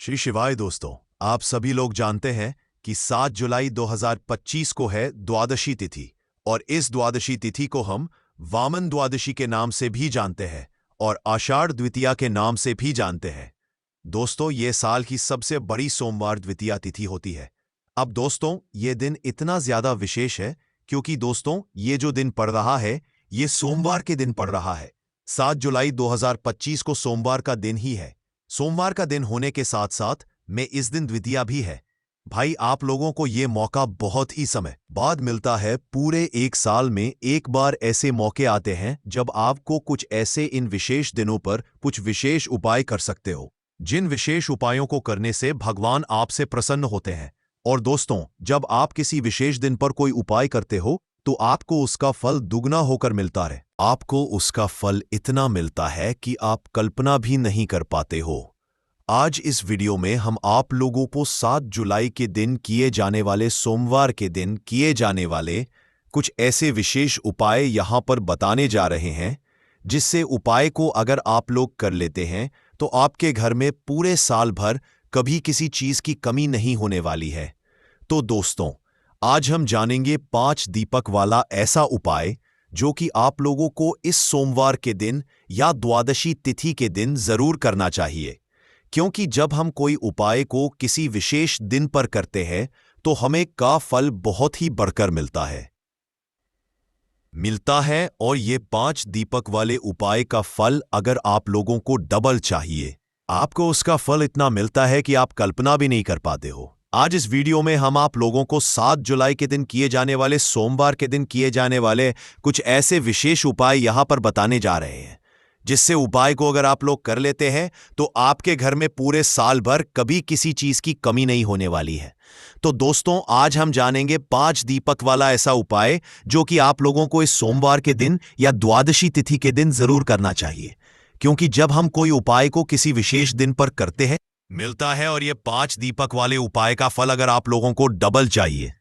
श्री शिवाय दोस्तों, आप सभी लोग जानते हैं कि 7 जुलाई 2025 को है द्वादशी तिथि और इस द्वादशी तिथि को हम वामन द्वादशी के नाम से भी जानते हैं और आषाढ़ द्वितीया के नाम से भी जानते हैं। दोस्तों, ये साल की सबसे बड़ी सोमवार द्वितीया तिथि होती है। अब दोस्तों, ये दिन इतना ज्यादा विशेष है क्योंकि दोस्तों ये जो दिन पड़ रहा है ये सोमवार के दिन पड़ रहा है। 7 जुलाई 2025 को सोमवार का दिन ही है। सोमवार का दिन होने के साथ साथ में इस दिन द्वितीया भी है। भाई, आप लोगों को ये मौका बहुत ही समय बाद मिलता है। पूरे एक साल में एक बार ऐसे मौके आते हैं जब आपको कुछ ऐसे इन विशेष दिनों पर कुछ विशेष उपाय कर सकते हो, जिन विशेष उपायों को करने से भगवान आपसे प्रसन्न होते हैं। और दोस्तों, जब आप किसी विशेष दिन पर कोई उपाय करते हो तो आपको उसका फल दुगना होकर मिलता है। आपको उसका फल इतना मिलता है कि आप कल्पना भी नहीं कर पाते हो। आज इस वीडियो में हम आप लोगों को 7 जुलाई के दिन किए जाने वाले सोमवार के दिन किए जाने वाले कुछ ऐसे विशेष उपाय यहां पर बताने जा रहे हैं, जिससे उपाय को अगर आप लोग कर लेते हैं तो आपके घर में पूरे साल भर कभी किसी चीज की कमी नहीं होने वाली है। तो दोस्तों, आज हम जानेंगे 5 दीपक वाला ऐसा उपाय जो कि आप लोगों को इस सोमवार के दिन या द्वादशी तिथि के दिन जरूर करना चाहिए, क्योंकि जब हम कोई उपाय को किसी विशेष दिन पर करते हैं तो हमें का फल बहुत ही बढ़कर मिलता है। और ये 5 दीपक वाले उपाय का फल अगर आप लोगों को डबल चाहिए, आपको उसका फल इतना मिलता है कि आप कल्पना भी नहीं कर पाते हो। आज इस वीडियो में हम आप लोगों को 7 जुलाई के दिन किए जाने वाले सोमवार के दिन किए जाने वाले कुछ ऐसे विशेष उपाय यहां पर बताने जा रहे हैं, जिससे उपाय को अगर आप लोग कर लेते हैं तो आपके घर में पूरे साल भर कभी किसी चीज की कमी नहीं होने वाली है। तो दोस्तों, आज हम जानेंगे 5 दीपक वाला ऐसा उपाय जो कि आप लोगों को इस सोमवार के दिन या द्वादशी तिथि के दिन जरूर करना चाहिए, क्योंकि जब हम कोई उपाय को किसी विशेष दिन पर करते हैं मिलता है। और ये 5 दीपक वाले उपाय का फल अगर आप लोगों को डबल चाहिए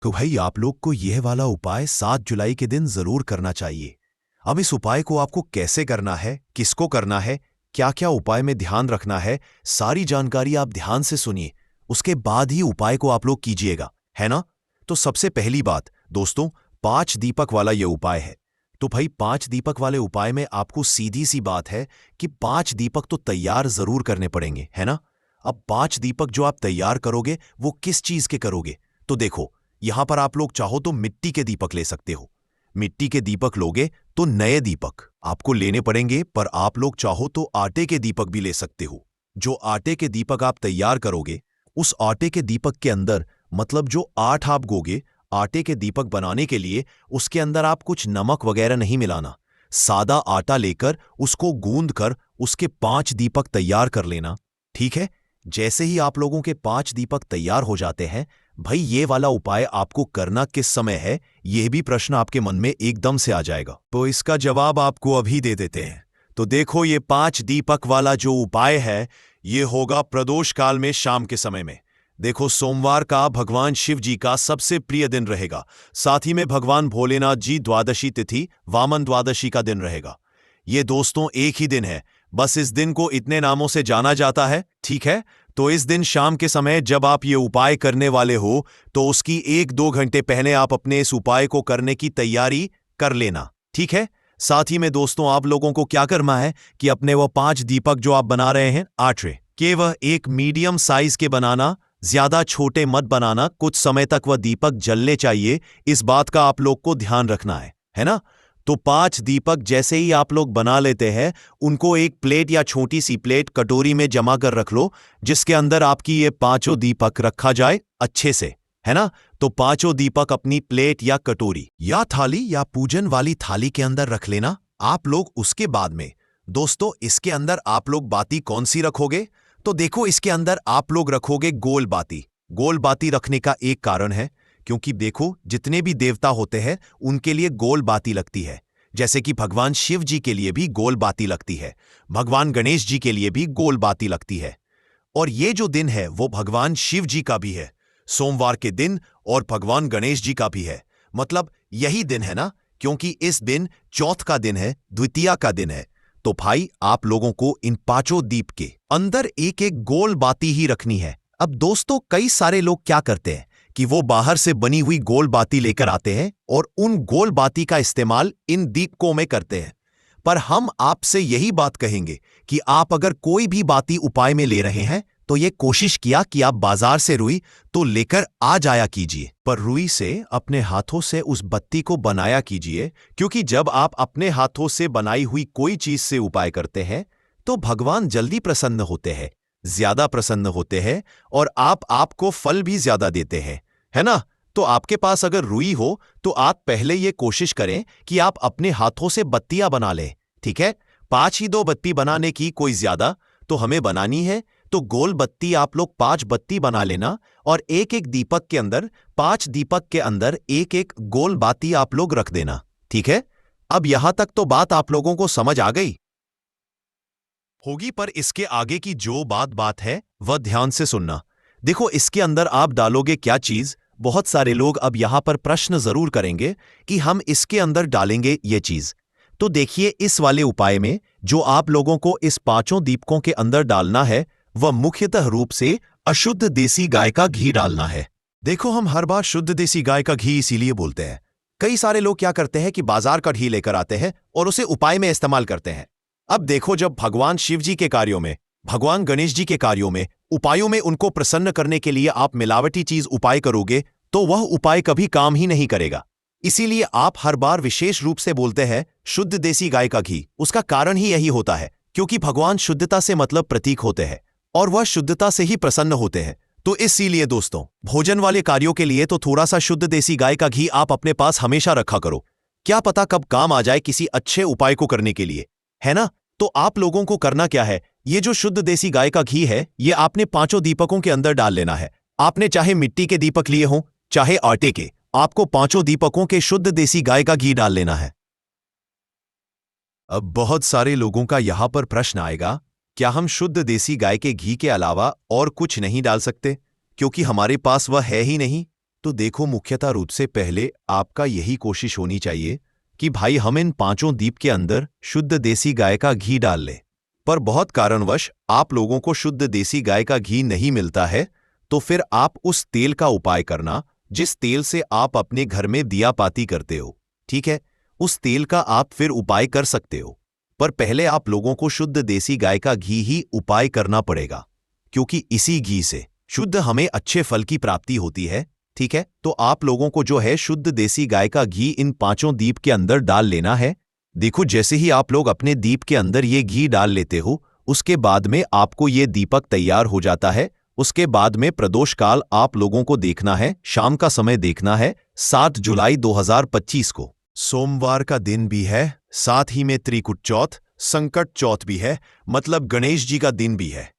तो भाई आप लोग को यह वाला उपाय 7 जुलाई के दिन जरूर करना चाहिए। अब इस उपाय को आपको कैसे करना है, किसको करना है, क्या क्या उपाय में ध्यान रखना है, सारी जानकारी आप ध्यान से सुनिए, उसके बाद ही उपाय को आप लोग कीजिएगा, है ना। तो सबसे पहली बात दोस्तों, 5 दीपक वाला यह उपाय है। तो भाई 5 दीपक वाले उपाय में आपको सीधी सी बात है कि 5 दीपक तो तैयार जरूर करने पड़ेंगे, है ना। अब 5 दीपक जो आप तैयार करोगे वो किस चीज के करोगे, तो देखो यहां पर आप लोग चाहो तो मिट्टी के दीपक ले सकते हो। मिट्टी के दीपक लोगे तो नए दीपक आपको लेने पड़ेंगे, पर आप लोग चाहो तो आटे के दीपक भी ले सकते हो। जो आटे के दीपक आप तैयार करोगे, उस आटे के दीपक के अंदर मतलब जो 8 आप गोगे आटे के दीपक बनाने के लिए, उसके अंदर आप कुछ नमक वगैरह नहीं मिलाना। सादा आटा लेकर उसको गूंद कर उसके 5 दीपक तैयार कर लेना, ठीक है। जैसे ही आप लोगों के 5 दीपक तैयार हो जाते हैं, भाई ये वाला उपाय आपको करना किस समय है, यह भी प्रश्न आपके मन में एकदम से आ जाएगा। तो इसका जवाब आपको अभी दे देते हैं। तो देखो, ये 5 दीपक वाला जो उपाय है ये होगा प्रदोष काल में शाम के समय में। देखो, सोमवार का भगवान शिव जी का सबसे प्रिय दिन रहेगा, साथ ही में भगवान भोलेनाथ जी द्वादशी तिथि वामन द्वादशी का दिन रहेगा। ये दोस्तों एक ही दिन है, बस इस दिन को इतने नामों से जाना जाता है, ठीक है। तो इस दिन शाम के समय जब आप ये उपाय करने वाले हो तो उसकी 1-2 घंटे पहले आप अपने इस उपाय को करने की तैयारी कर लेना, ठीक है। साथ ही में दोस्तों, आप लोगों को क्या करना है कि अपने वो 5 दीपक जो आप बना रहे हैं आटे के, वह एक मीडियम साइज के बनाना, ज्यादा छोटे मत बनाना। कुछ समय तक वह दीपक जलने चाहिए, इस बात का आप लोग को ध्यान रखना है ना। तो 5 दीपक जैसे ही आप लोग बना लेते हैं, उनको एक प्लेट या छोटी सी प्लेट कटोरी में जमा कर रख लो, जिसके अंदर आपकी ये 5 दीपक रखा जाए अच्छे से, है ना। तो 5 दीपक अपनी प्लेट या कटोरी या थाली या पूजन वाली थाली के अंदर रख लेना आप लोग। उसके बाद में दोस्तों, इसके अंदर आप लोग बाती कौन सी रखोगे, तो देखो इसके अंदर आप लोग रखोगे गोल बाती। गोल बाती रखने का एक कारण है, क्योंकि देखो जितने भी देवता होते हैं उनके लिए गोल बाती लगती है, जैसे कि भगवान शिव जी के लिए भी गोल बाती लगती है, भगवान गणेश जी के लिए भी गोल बाती लगती है। और ये जो दिन है वो भगवान शिव जी का भी है, सोमवार के दिन, और भगवान गणेश जी का भी है। मतलब यही दिन है ना, क्योंकि इस दिन चौथ का दिन है, द्वितीया का दिन है। तो भाई आप लोगों को इन 5 दीप के अंदर एक एक गोल बाती ही रखनी है। अब दोस्तों, कई सारे लोग क्या करते हैं कि वो बाहर से बनी हुई गोल बाती लेकर आते हैं और उन गोल बाती का इस्तेमाल इन दीपकों में करते हैं। पर हम आपसे यही बात कहेंगे कि आप अगर कोई भी बाती उपाय में ले रहे हैं तो ये कोशिश किया कि आप बाजार से रुई तो लेकर आ जाया कीजिए, पर रुई से अपने हाथों से उस बत्ती को बनाया कीजिए, क्योंकि जब आप अपने हाथों से बनाई हुई कोई चीज से उपाय करते हैं तो भगवान जल्दी प्रसन्न होते हैं, ज्यादा प्रसन्न होते हैं और आपको फल भी ज्यादा देते हैं, है ना? तो आपके पास अगर रुई हो तो आप पहले ये कोशिश करें कि आप अपने हाथों से बत्तियां बना लें, ठीक है? 5 ही 2 बत्ती बनाने की कोई ज्यादा तो हमें बनानी है, तो गोल बत्ती आप लोग 5 बत्ती बना लेना और एक एक दीपक के अंदर 5 दीपक के अंदर एक एक गोल बाती आप लोग रख देना, ठीक है? अब यहां तक तो बात आप लोगों को समझ आ गई होगी, पर इसके आगे की जो बात है वह ध्यान से सुनना। देखो, इसके अंदर आप डालोगे क्या चीज? बहुत सारे लोग अब यहां पर प्रश्न जरूर करेंगे कि हम इसके अंदर डालेंगे ये चीज। तो देखिए, इस वाले उपाय में जो आप लोगों को इस 5 दीपकों के अंदर डालना है वह मुख्यतः रूप से अशुद्ध देसी गाय का घी डालना है। देखो, हम हर बार शुद्ध देसी गाय का घी इसीलिए बोलते हैं। कई सारे लोग क्या करते हैं कि बाजार का घी लेकर आते हैं और उसे उपाय में इस्तेमाल करते हैं। अब देखो, जब भगवान शिव जी के कार्यों में, भगवान गणेश जी के कार्यों में, उपायों में उनको प्रसन्न करने के लिए आप मिलावटी चीज उपाय करोगे तो वह उपाय कभी काम ही नहीं करेगा। इसीलिए आप हर बार विशेष रूप से बोलते हैं शुद्ध देसी गाय का घी। उसका कारण ही यही होता है क्योंकि भगवान शुद्धता से मतलब प्रतीक होते हैं और वह शुद्धता से ही प्रसन्न होते हैं। तो इसीलिए दोस्तों, भोजन वाले कार्यों के लिए तो थोड़ा सा शुद्ध देसी गाय का घी आप अपने पास हमेशा रखा करो। क्या पता कब काम आ जाए किसी अच्छे उपाय को करने के लिए, है ना? तो आप लोगों को करना क्या है, ये जो शुद्ध देसी गाय का घी है ये आपने 5 दीपकों के अंदर डाल लेना है। आपने चाहे मिट्टी के दीपक लिए हों चाहे आटे के, आपको 5 दीपकों के शुद्ध देसी गाय का घी डाल लेना है। अब बहुत सारे लोगों का यहां पर प्रश्न आएगा, क्या हम शुद्ध देसी गाय के घी के अलावा और कुछ नहीं डाल सकते क्योंकि हमारे पास वह है ही नहीं? तो देखो, मुख्यतः रूप से पहले आपका यही कोशिश होनी चाहिए कि भाई हम इन 5 दीप के अंदर शुद्ध देसी गाय का घी डाल लें। पर बहुत कारणवश आप लोगों को शुद्ध देसी गाय का घी नहीं मिलता है तो फिर आप उस तेल का उपाय करना जिस तेल से आप अपने घर में दिया पाती करते हो, ठीक है? उस तेल का आप फिर उपाय कर सकते हो, पर पहले आप लोगों को शुद्ध देसी गाय का घी ही उपाय करना पड़ेगा क्योंकि इसी घी से शुद्ध हमें अच्छे फल की प्राप्ति होती है, ठीक है? तो आप लोगों को जो है शुद्ध देसी गाय का घी इन 5 दीप के अंदर डाल लेना है। देखो, जैसे ही आप लोग अपने दीप के अंदर ये घी डाल लेते हो उसके बाद में आपको ये दीपक तैयार हो जाता है। उसके बाद में प्रदोष काल आप लोगों को देखना है, शाम का समय देखना है 7 जुलाई 2025 को। सोमवार का दिन भी है, साथ ही में त्रिकुट चौथ, संकट चौथ भी है, मतलब गणेश जी का दिन भी है।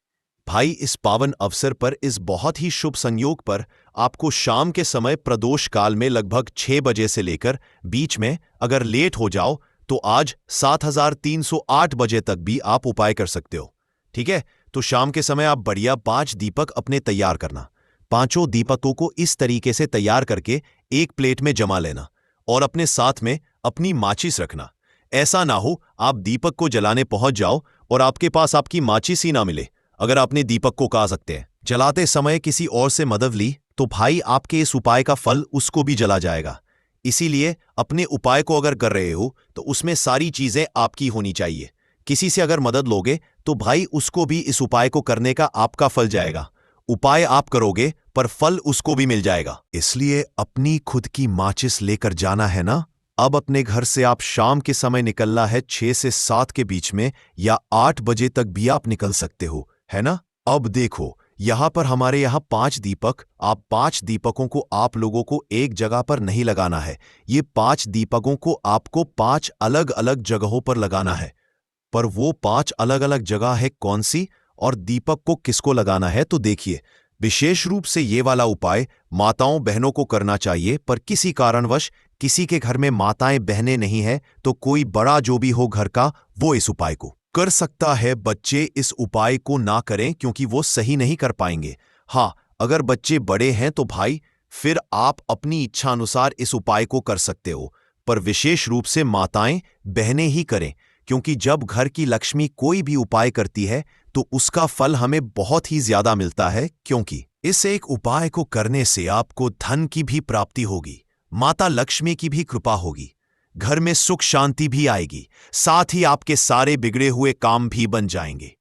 भाई, इस पावन अवसर पर, इस बहुत ही शुभ संयोग पर आपको शाम के समय प्रदोष काल में लगभग 6 बजे से लेकर बीच में अगर लेट हो जाओ तो आज 7308 बजे तक भी आप उपाय कर सकते हो, ठीक है? तो शाम के समय आप बढ़िया 5 दीपक अपने तैयार करना। 5 दीपकों को इस तरीके से तैयार करके एक प्लेट में जमा लेना और अपने साथ में अपनी माचिस रखना। ऐसा ना हो आप दीपक को जलाने पहुंच जाओ और आपके पास आपकी माचिस ही ना मिले। अगर आपने दीपक को कहा सकते हैं जलाते समय किसी और से मदद ली तो भाई आपके इस उपाय का फल उसको भी जला जाएगा। इसीलिए अपने उपाय को अगर कर रहे हो तो उसमें सारी चीजें आपकी होनी चाहिए। किसी से अगर मदद लोगे तो भाई उसको भी इस उपाय को करने का आपका फल जाएगा। उपाय आप करोगे पर फल उसको भी मिल जाएगा। इसलिए अपनी खुद की माचिस लेकर जाना है ना। अब अपने घर से आप शाम के समय निकलना है 6 से 7 के बीच में या 8 बजे तक भी आप निकल सकते हो, है ना? अब देखो, यहां पर हमारे यहां 5 दीपक, आप 5 दीपकों को आप लोगों को एक जगह पर नहीं लगाना है। ये 5 दीपकों को आपको 5 अलग अलग जगहों पर लगाना है। पर वो 5 अलग अलग जगह है कौन सी और दीपक को किसको लगाना है? तो देखिए, विशेष रूप से ये वाला उपाय माताओं बहनों को करना चाहिए, पर किसी कारणवश किसी के घर में माताएं बहनें नहीं है तो कोई बड़ा जो भी हो घर का वो इस उपाय को कर सकता है। बच्चे इस उपाय को ना करें क्योंकि वो सही नहीं कर पाएंगे। हाँ, अगर बच्चे बड़े हैं तो भाई फिर आप अपनी इच्छा अनुसार इस उपाय को कर सकते हो, पर विशेष रूप से माताएं बहनें ही करें क्योंकि जब घर की लक्ष्मी कोई भी उपाय करती है तो उसका फल हमें बहुत ही ज्यादा मिलता है, क्योंकि इस एक उपाय को करने से आपको धन की भी प्राप्ति होगी, माता लक्ष्मी की भी कृपा होगी, घर में सुख शांति भी आएगी, साथ ही आपके सारे बिगड़े हुए काम भी बन जाएंगे।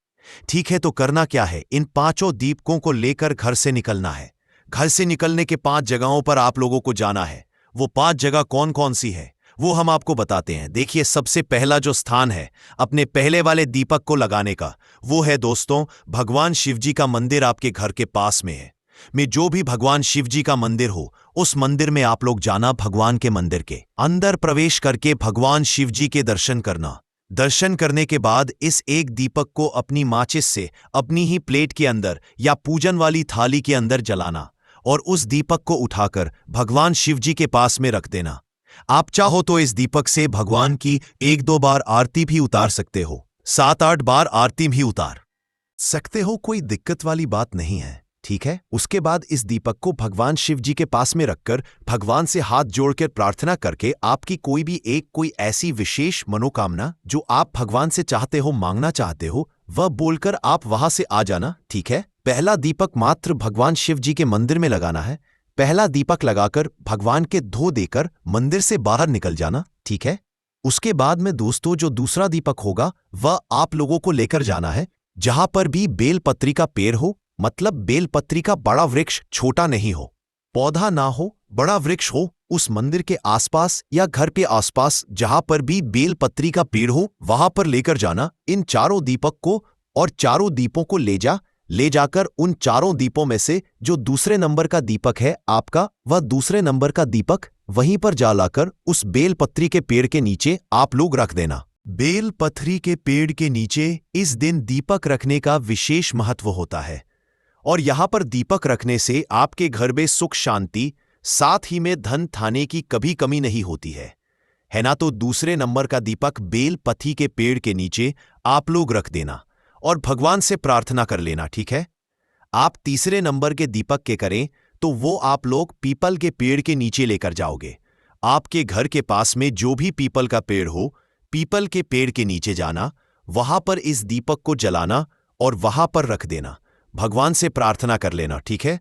ठीक है, तो करना क्या है? इन 5 दीपकों को लेकर घर से निकलना है। घर से निकलने के 5 जगहों पर आप लोगों को जाना है। वो 5 जगह कौन कौन सी है वो हम आपको बताते हैं। देखिए, सबसे पहला जो स्थान है अपने पहले वाले दीपक को लगाने का, वो है दोस्तों भगवान शिवजी का मंदिर आपके घर के पास में है। में जो भी भगवान शिवजी का मंदिर हो, उस मंदिर में आप लोग जाना। भगवान के मंदिर के अंदर प्रवेश करके भगवान शिवजी के दर्शन करना। दर्शन करने के बाद इस एक दीपक को अपनी माचिस से अपनी ही प्लेट के अंदर या पूजन वाली थाली के अंदर जलाना और उस दीपक को उठाकर भगवान शिवजी के पास में रख देना। आप चाहो तो इस दीपक से भगवान की 1-2 बार आरती भी उतार सकते हो, 7-8 बार आरती भी उतार सकते हो, कोई दिक्कत वाली बात नहीं है। ठीक है, उसके बाद इस दीपक को भगवान शिव जी के पास में रखकर भगवान से हाथ जोड़कर प्रार्थना करके आपकी कोई ऐसी विशेष मनोकामना जो आप भगवान से चाहते हो, मांगना चाहते हो, वह बोलकर आप वहां से आ जाना। ठीक है, पहला दीपक मात्र भगवान शिव जी के मंदिर में लगाना है। पहला दीपक लगाकर भगवान के धो देकर मंदिर से बाहर निकल जाना। ठीक है, उसके बाद में दोस्तों जो दूसरा दीपक होगा वह आप लोगों को लेकर जाना है जहां पर भी बेलपत्री का पेड़ हो, मतलब बेलपत्री का बड़ा वृक्ष, छोटा नहीं हो, पौधा ना हो, बड़ा वृक्ष हो, उस मंदिर के आसपास या घर के आसपास जहां पर भी बेलपत्री का पेड़ हो वहां पर लेकर जाना इन 4 दीपक को। और 4 दीपों को ले जाकर उन 4 दीपों में से जो दूसरे नंबर का दीपक है आपका, वह दूसरे नंबर का दीपक वहीं पर जलाकर उस बेलपत्री के पेड़ के नीचे आप लोग रख देना। बेलपत्री के पेड़ के नीचे इस दिन दीपक रखने का विशेष महत्व होता है और यहां पर दीपक रखने से आपके घर में सुख शांति, साथ ही में धन थाने की कभी कमी नहीं होती है ना। तो दूसरे नंबर का दीपक बेलपत्री के पेड़ के नीचे आप लोग रख देना और भगवान से प्रार्थना कर लेना। ठीक है, आप तीसरे नंबर के दीपक के करें तो वो आप लोग पीपल के पेड़ के नीचे लेकर जाओगे। आपके घर के पास में जो भी पीपल का पेड़ हो, पीपल के पेड़ के नीचे जाना, वहां पर इस दीपक को जलाना और वहां पर रख देना, भगवान से प्रार्थना कर लेना। ठीक है,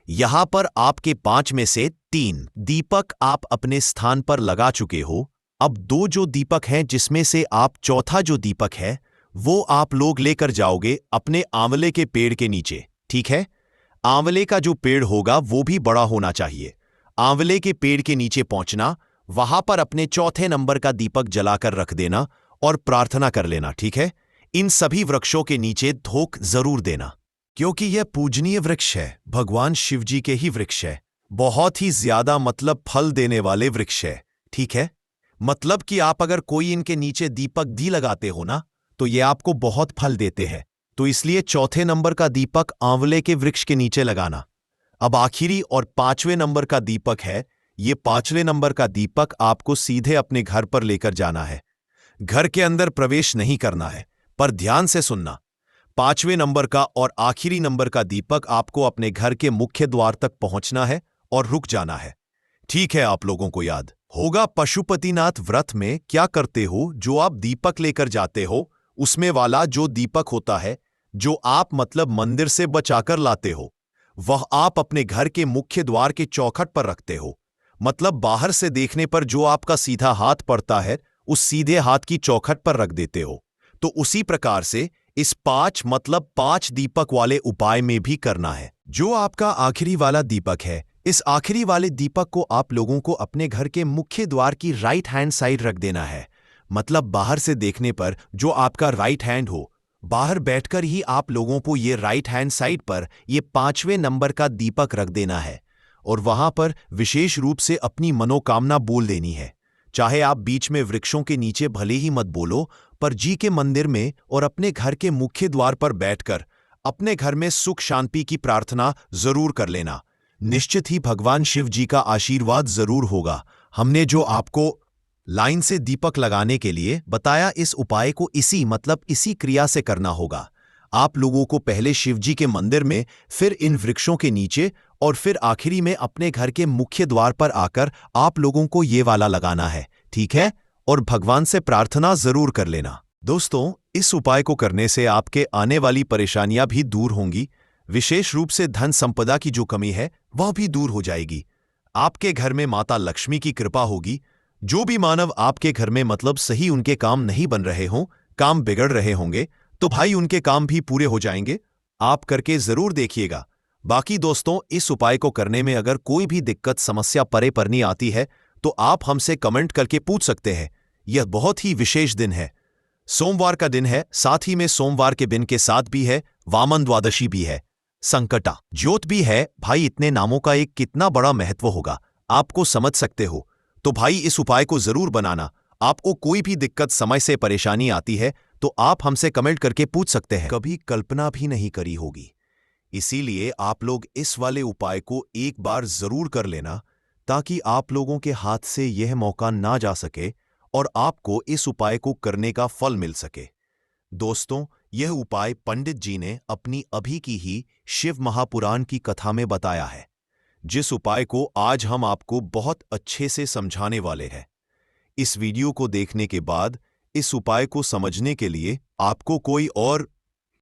यहां पर आपके 5 में से 3 दीपक आप अपने स्थान पर लगा चुके हो। अब 2 जो दीपक हैं जिसमें से आप चौथा जो दीपक है वो आप लोग लेकर जाओगे अपने आंवले के पेड़ के नीचे। ठीक है, आंवले का जो पेड़ होगा वो भी बड़ा होना चाहिए। आंवले के पेड़ के नीचे पहुंचना, वहां पर अपने चौथे नंबर का दीपक जलाकर रख देना और प्रार्थना कर लेना। ठीक है, इन सभी वृक्षों के नीचे धूप जरूर देना क्योंकि यह पूजनीय वृक्ष है, भगवान शिवजी के ही वृक्ष है, बहुत ही ज्यादा मतलब फल देने वाले वृक्ष है। ठीक है, मतलब कि आप अगर कोई इनके नीचे दीपक भी लगाते हो ना तो ये आपको बहुत फल देते हैं। तो इसलिए चौथे नंबर का दीपक आंवले के वृक्ष के नीचे लगाना। अब आखिरी और 5वें नंबर का दीपक है, ये 5वें नंबर का दीपक आपको सीधे अपने घर पर लेकर जाना है। घर के अंदर प्रवेश नहीं करना है, पर ध्यान से सुनना। 5वें नंबर का और आखिरी नंबर का दीपक आपको अपने घर के मुख्य द्वार तक पहुंचना है और रुक जाना है। ठीक है, आप लोगों को याद होगा पशुपतिनाथ व्रत में क्या करते हो, जो आप दीपक लेकर जाते हो उसमें वाला जो दीपक होता है, जो आप मतलब मंदिर से बचाकर लाते हो, वह आप अपने घर के मुख्य द्वार के चौखट पर रखते हो। मतलब बाहर से देखने पर जो आपका सीधा हाथ पड़ता है उस सीधे हाथ की चौखट पर रख देते हो। तो उसी प्रकार से इस 5 दीपक वाले उपाय में भी करना है। जो आपका आखिरी वाला दीपक है, इस आखिरी वाले दीपक को आप लोगों को अपने घर के मुख्य द्वार की राइट हैंड साइड रख देना है। मतलब बाहर से देखने पर जो आपका राइट हैंड हो, बाहर बैठकर ही आप लोगों को ये राइट हैंड साइड पर ये 5वें नंबर का दीपक रख देना है और वहां पर विशेष रूप से अपनी मनोकामना बोल देनी है। चाहे आप बीच में वृक्षों के नीचे भले ही मत बोलो, पर जी के मंदिर में और अपने घर के मुख्य द्वार पर बैठकर अपने घर में सुख शांति की प्रार्थना जरूर कर लेना। निश्चित ही भगवान शिव जी का आशीर्वाद जरूर होगा। हमने जो आपको लाइन से दीपक लगाने के लिए बताया, इस उपाय को इसी क्रिया से करना होगा। आप लोगों को पहले शिव जी के मंदिर में, फिर इन वृक्षों के नीचे और फिर आखिरी में अपने घर के मुख्य द्वार पर आकर आप लोगों को ये वाला लगाना है। ठीक है, और भगवान से प्रार्थना जरूर कर लेना। दोस्तों, इस उपाय को करने से आपके आने वाली परेशानियां भी दूर होंगी। विशेष रूप से धन संपदा की जो कमी है वह भी दूर हो जाएगी। आपके घर में माता लक्ष्मी की कृपा होगी। जो भी मानव आपके घर में मतलब सही उनके काम नहीं बन रहे हों, काम बिगड़ रहे होंगे, तो भाई उनके काम भी पूरे हो जाएंगे। आप करके जरूर देखिएगा। बाकी दोस्तों, इस उपाय को करने में अगर कोई भी दिक्कत समस्या परेशानी आती है तो आप हमसे कमेंट करके पूछ सकते हैं। यह बहुत ही विशेष दिन है, सोमवार का दिन है, साथ ही में सोमवार के दिन के साथ भी है, वामन द्वादशी भी है, संकटा ज्योत भी है। भाई इतने नामों का एक कितना बड़ा महत्व होगा आपको समझ सकते हो। तो भाई इस उपाय को जरूर बनाना। आपको कोई भी दिक्कत समय से परेशानी आती है तो आप हमसे कमेंट करके पूछ सकते हैं। कभी कल्पना भी नहीं करी होगी, इसीलिए आप लोग इस वाले उपाय को एक बार जरूर कर लेना, ताकि आप लोगों के हाथ से यह मौका ना जा सके और आपको इस उपाय को करने का फल मिल सके। दोस्तों, यह उपाय पंडित जी ने अपनी अभी की ही शिव महापुराण की कथा में बताया है, जिस उपाय को आज हम आपको बहुत अच्छे से समझाने वाले हैं। इस वीडियो को देखने के बाद इस उपाय को समझने के लिए आपको कोई और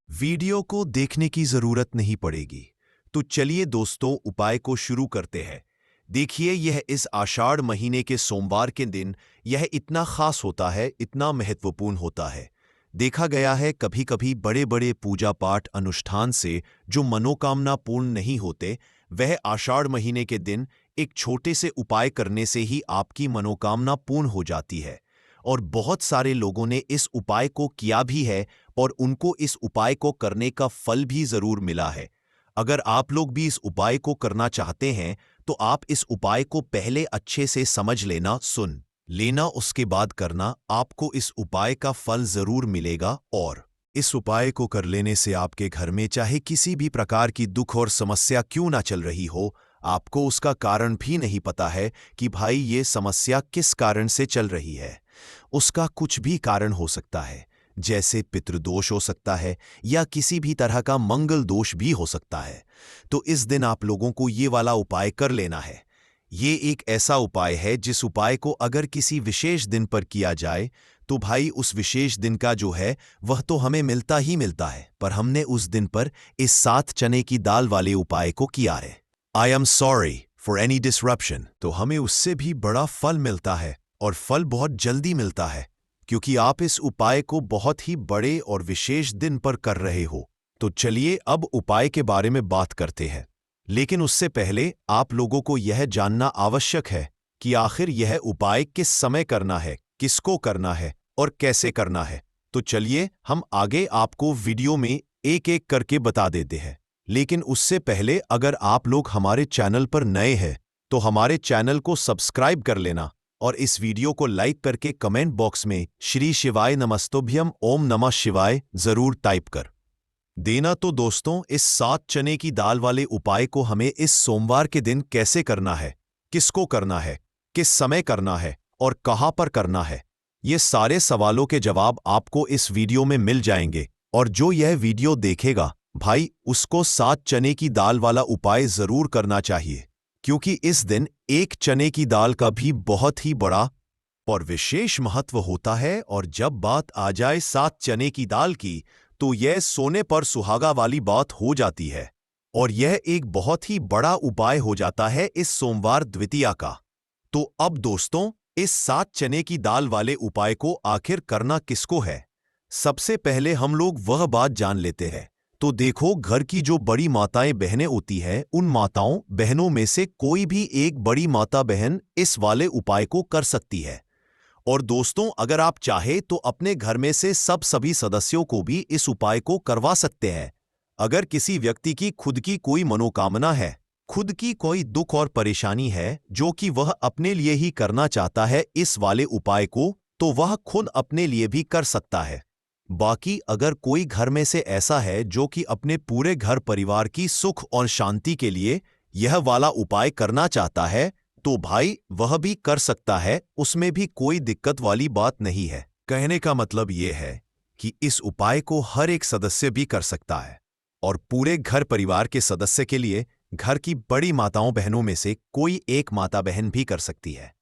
वीडियो को देखने की जरूरत नहीं पड़ेगी। तो चलिए दोस्तों, उपाय को शुरू करते हैं। देखिए, यह इस आषाढ़ महीने के सोमवार के दिन यह इतना खास होता है, इतना महत्वपूर्ण होता है। देखा गया है कभी कभी बड़े बड़े पूजा पाठ अनुष्ठान से जो मनोकामना पूर्ण नहीं होते, वह आषाढ़ महीने के दिन एक छोटे से उपाय करने से ही आपकी मनोकामना पूर्ण हो जाती है। और बहुत सारे लोगों ने इस उपाय को किया भी है और उनको इस उपाय को करने का फल भी जरूर मिला है। अगर आप लोग भी इस उपाय को करना चाहते हैं तो आप इस उपाय को पहले अच्छे से समझ लेना, सुन लेना, उसके बाद करना। आपको इस उपाय का फल जरूर मिलेगा। और इस उपाय को कर लेने से आपके घर में चाहे किसी भी प्रकार की दुख और समस्या क्यों ना चल रही हो, आपको उसका कारण भी नहीं पता है कि भाई ये समस्या किस कारण से चल रही है। उसका कुछ भी कारण हो सकता है, जैसे पितृदोष हो सकता है या किसी भी तरह का मंगल दोष भी हो सकता है। तो इस दिन आप लोगों को ये वाला उपाय कर लेना है। ये एक ऐसा उपाय है जिस उपाय को अगर किसी विशेष दिन पर किया जाए तो भाई उस विशेष दिन का जो है वह तो हमें मिलता ही मिलता है, पर हमने उस दिन पर इस 7 चने की दाल वाले उपाय को किया है। I am sorry for any disruption. तो हमें उससे भी बड़ा फल मिलता है और फल बहुत जल्दी मिलता है, क्योंकि आप इस उपाय को बहुत ही बड़े और विशेष दिन पर कर रहे हो। तो चलिए अब उपाय के बारे में बात करते हैं, लेकिन उससे पहले आप लोगों को यह जानना आवश्यक है कि आखिर यह उपाय किस समय करना है, किसको करना है और कैसे करना है। तो चलिए हम आगे आपको वीडियो में एक एक करके बता देते हैं। लेकिन उससे पहले अगर आप लोग हमारे चैनल पर नए हैं तो हमारे चैनल को सब्सक्राइब कर लेना और इस वीडियो को लाइक करके कमेंट बॉक्स में श्री शिवाय नमस्तुभ्यम ओम नमः शिवाय जरूर टाइप कर देना। तो दोस्तों, इस 7 चने की दाल वाले उपाय को हमें इस सोमवार के दिन कैसे करना है, किसको करना है, किस समय करना है और कहां पर करना है, ये सारे सवालों के जवाब आपको इस वीडियो में मिल जाएंगे। और जो यह वीडियो देखेगा भाई, उसको 7 चने की दाल वाला उपाय जरूर करना चाहिए, क्योंकि इस दिन एक चने की दाल का भी बहुत ही बड़ा और विशेष महत्व होता है। और जब बात आ जाए 7 चने की दाल की, तो यह सोने पर सुहागा वाली बात हो जाती है और यह एक बहुत ही बड़ा उपाय हो जाता है इस सोमवार द्वितीया का। तो अब दोस्तों, इस 7 चने की दाल वाले उपाय को आखिर करना किसको है, सबसे पहले हम लोग वह बात जान लेते हैं। तो देखो, घर की जो बड़ी माताएं बहनें होती हैं, उन माताओं बहनों में से कोई भी एक बड़ी माता बहन इस वाले उपाय को कर सकती है। और दोस्तों, अगर आप चाहे तो अपने घर में से सभी सदस्यों को भी इस उपाय को करवा सकते हैं। अगर किसी व्यक्ति की खुद की कोई मनोकामना है, खुद की कोई दुख और परेशानी है जो कि वह अपने लिए ही करना चाहता है इस वाले उपाय को, तो वह खुद अपने लिए भी कर सकता है। बाकी अगर कोई घर में से ऐसा है जो कि अपने पूरे घर परिवार की सुख और शांति के लिए यह वाला उपाय करना चाहता है, तो भाई वह भी कर सकता है, उसमें भी कोई दिक्कत वाली बात नहीं है। कहने का मतलब यह है कि इस उपाय को हर एक सदस्य भी कर सकता है और पूरे घर परिवार के सदस्य के लिए घर की बड़ी माताओं बहनों में से कोई एक माता बहन भी कर सकती है।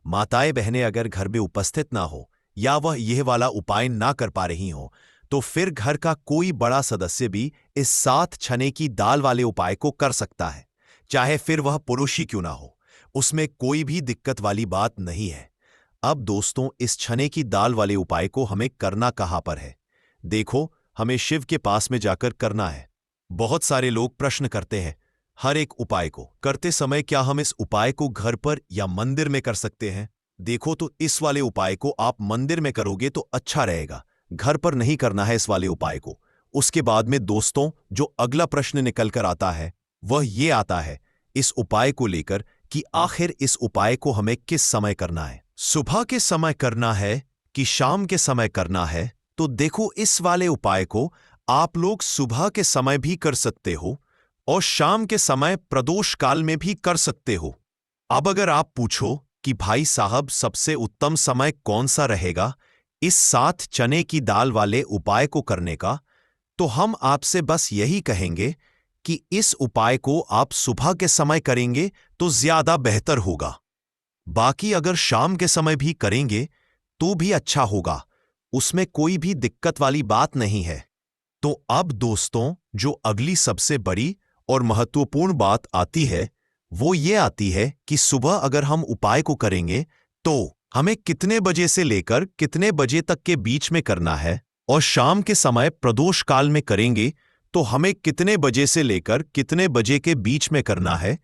माताएं बहनें अगर घर में उपस्थित ना हो या वह यह वाला उपाय ना कर पा रही हो, तो फिर घर का कोई बड़ा सदस्य भी इस 7 चने की दाल वाले उपाय को कर सकता है, चाहे फिर वह पुरुष ही क्यों ना हो। उसमें कोई भी दिक्कत वाली बात नहीं है। अब दोस्तों, इस चने की दाल वाले उपाय को हमें करना कहाँ पर है? देखो, हमें शिव के पास में जाकर करना है। बहुत सारे लोग प्रश्न करते हैं, हर एक उपाय को करते समय क्या हम इस उपाय को घर पर या मंदिर में कर सकते हैं? देखो, तो इस वाले उपाय को आप मंदिर में करोगे तो अच्छा रहेगा, घर पर नहीं करना है इस वाले उपाय को। उसके बाद में दोस्तों, जो अगला प्रश्न निकल कर आता है वह ये आता है इस उपाय को लेकर कि आखिर इस उपाय को हमें किस समय करना है? सुबह के समय करना है कि शाम के समय करना है? तो देखो, इस वाले उपाय को आप लोग सुबह के समय भी कर सकते हो और शाम के समय प्रदोष काल में भी कर सकते हो। अब अगर आप पूछो कि भाई साहब, सबसे उत्तम समय कौन सा रहेगा इस 7 चने की दाल वाले उपाय को करने का, तो हम आपसे बस यही कहेंगे कि इस उपाय को आप सुबह के समय करेंगे तो ज्यादा बेहतर होगा। बाकी अगर शाम के समय भी करेंगे तो भी अच्छा होगा, उसमें कोई भी दिक्कत वाली बात नहीं है। तो अब दोस्तों, जो अगली सबसे बड़ी और महत्वपूर्ण बात आती है वो ये आती है कि सुबह अगर हम उपाय को करेंगे तो हमें कितने बजे से लेकर कितने बजे तक के बीच में करना है, और शाम के समय प्रदोष काल में करेंगे तो हमें कितने बजे से लेकर कितने बजे के बीच में करना है।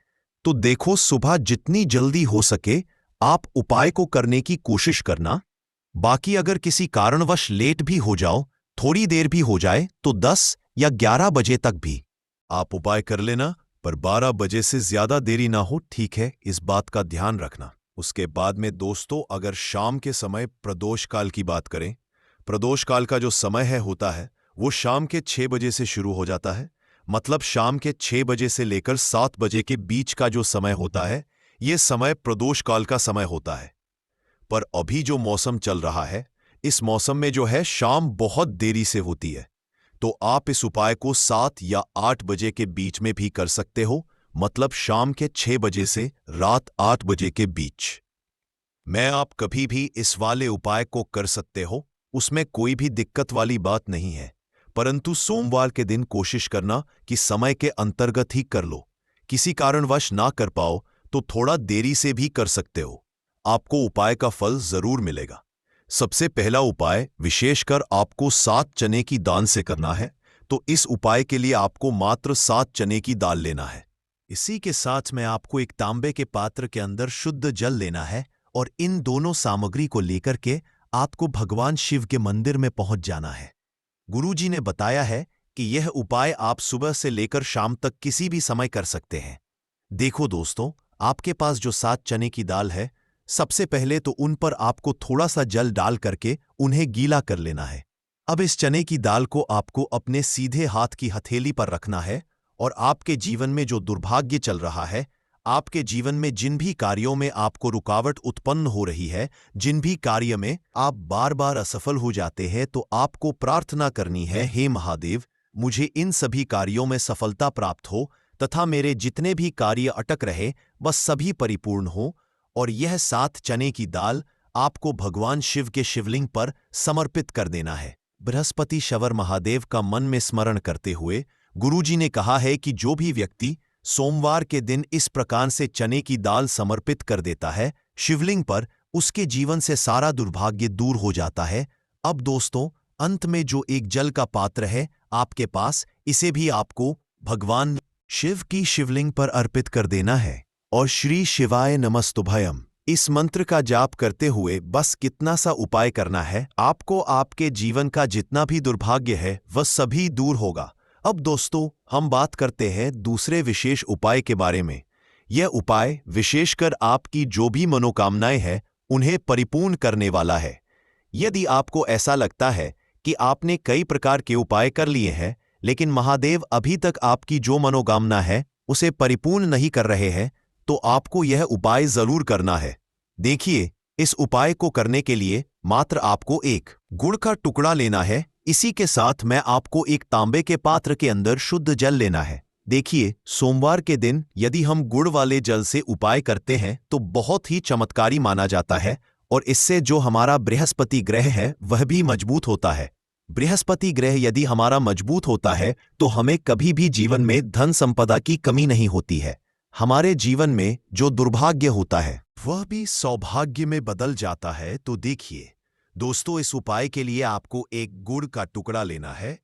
तो देखो, सुबह जितनी जल्दी हो सके आप उपाय को करने की कोशिश करना। बाकी अगर किसी कारणवश लेट भी हो जाओ, थोड़ी देर भी हो जाए, तो 10 या 11 बजे तक भी आप उपाय कर लेना, पर 12 बजे से ज्यादा देरी ना हो, ठीक है? इस बात का ध्यान रखना। उसके बाद में दोस्तों, अगर शाम के समय प्रदोष काल की बात करें, प्रदोष काल का जो समय होता है वो शाम के 6 बजे से शुरू हो जाता है। मतलब शाम के 6 बजे से लेकर 7 बजे के बीच का जो समय होता है, ये समय प्रदोष काल का समय होता है। पर अभी जो मौसम चल रहा है, इस मौसम में जो है शाम बहुत देरी से होती है, तो आप इस उपाय को 7 या 8 बजे के बीच में भी कर सकते हो। मतलब शाम के 6 बजे से रात 8 बजे के बीच में आप कभी भी इस वाले उपाय को कर सकते हो, उसमें कोई भी दिक्कत वाली बात नहीं है। परंतु सोमवार के दिन कोशिश करना कि समय के अंतर्गत ही कर लो। किसी कारणवश ना कर पाओ तो थोड़ा देरी से भी कर सकते हो, आपको उपाय का फल जरूर मिलेगा। सबसे पहला उपाय विशेषकर आपको 7 चने की दाल से करना है, तो इस उपाय के लिए आपको मात्र 7 चने की दाल लेना है। इसी के साथ में आपको एक तांबे के पात्र के अंदर शुद्ध जल लेना है और इन दोनों सामग्री को लेकर के आपको भगवान शिव के मंदिर में पहुंच जाना है। गुरुजी ने बताया है कि यह उपाय आप सुबह से लेकर शाम तक किसी भी समय कर सकते हैं। देखो दोस्तों, आपके पास जो 7 चने की दाल है, सबसे पहले तो उन पर आपको थोड़ा सा जल डाल करके उन्हें गीला कर लेना है। अब इस चने की दाल को आपको अपने सीधे हाथ की हथेली पर रखना है और आपके जीवन में जो दुर्भाग्य चल रहा है, आपके जीवन में जिन भी कार्यों में आपको रुकावट उत्पन्न हो रही है, जिन भी कार्य में आप बार बार असफल हो जाते हैं, तो आपको प्रार्थना करनी है, हे महादेव, मुझे इन सभी कार्यों में सफलता प्राप्त हो तथा मेरे जितने भी कार्य अटक रहे बस सभी परिपूर्ण हो। और यह 7 चने की दाल आपको भगवान शिव के शिवलिंग पर समर्पित कर देना है। बृहस्पति शवर महादेव का मन में स्मरण करते हुए गुरुजी ने कहा है कि जो भी व्यक्ति सोमवार के दिन इस प्रकार से चने की दाल समर्पित कर देता है शिवलिंग पर, उसके जीवन से सारा दुर्भाग्य दूर हो जाता है। अब दोस्तों, अंत में जो एक जल का पात्र है आपके पास, इसे भी आपको भगवान शिव की शिवलिंग पर अर्पित कर देना है और श्री शिवाय नमस्तुभयम इस मंत्र का जाप करते हुए बस कितना सा उपाय करना है, आपको आपके जीवन का जितना भी दुर्भाग्य है वह सभी दूर होगा। अब दोस्तों, हम बात करते हैं दूसरे विशेष उपाय के बारे में। यह उपाय विशेषकर आपकी जो भी मनोकामनाएं हैं उन्हें परिपूर्ण करने वाला है। यदि आपको ऐसा लगता है कि आपने कई प्रकार के उपाय कर लिए हैं लेकिन महादेव अभी तक आपकी जो मनोकामना है उसे परिपूर्ण नहीं कर रहे हैं, तो आपको यह उपाय जरूर करना है। देखिए, इस उपाय को करने के लिए मात्र आपको एक गुड़ का टुकड़ा लेना है। इसी के साथ में आपको एक तांबे के पात्र के अंदर शुद्ध जल लेना है। देखिए, सोमवार के दिन यदि हम गुड़ वाले जल से उपाय करते हैं तो बहुत ही चमत्कारी माना जाता है और इससे जो हमारा बृहस्पति ग्रह है वह भी मजबूत होता है। बृहस्पति ग्रह यदि हमारा मजबूत होता है तो हमें कभी भी जीवन में धन संपदा की कमी नहीं होती है। हमारे जीवन में जो दुर्भाग्य होता है वह भी सौभाग्य में बदल जाता है। तो देखिए दोस्तों, इस उपाय के लिए आपको एक गुड़ का टुकड़ा लेना है,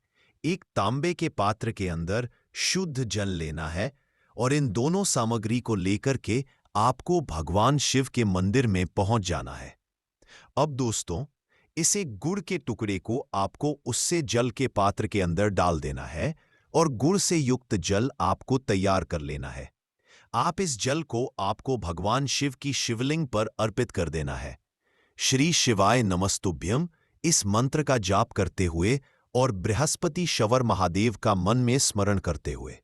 एक तांबे के पात्र के अंदर शुद्ध जल लेना है और इन दोनों सामग्री को लेकर के आपको भगवान शिव के मंदिर में पहुंच जाना है। अब दोस्तों, इसे गुड़ के टुकड़े को आपको उससे जल के पात्र के अंदर डाल देना है और गुड़ से युक्त जल आपको तैयार कर लेना है। आप इस जल को आपको भगवान शिव की शिवलिंग पर अर्पित कर देना है। श्री शिवाय नमस्तुभ्यम इस मंत्र का जाप करते हुए और बृहस्पति शवर महादेव का मन में स्मरण करते हुए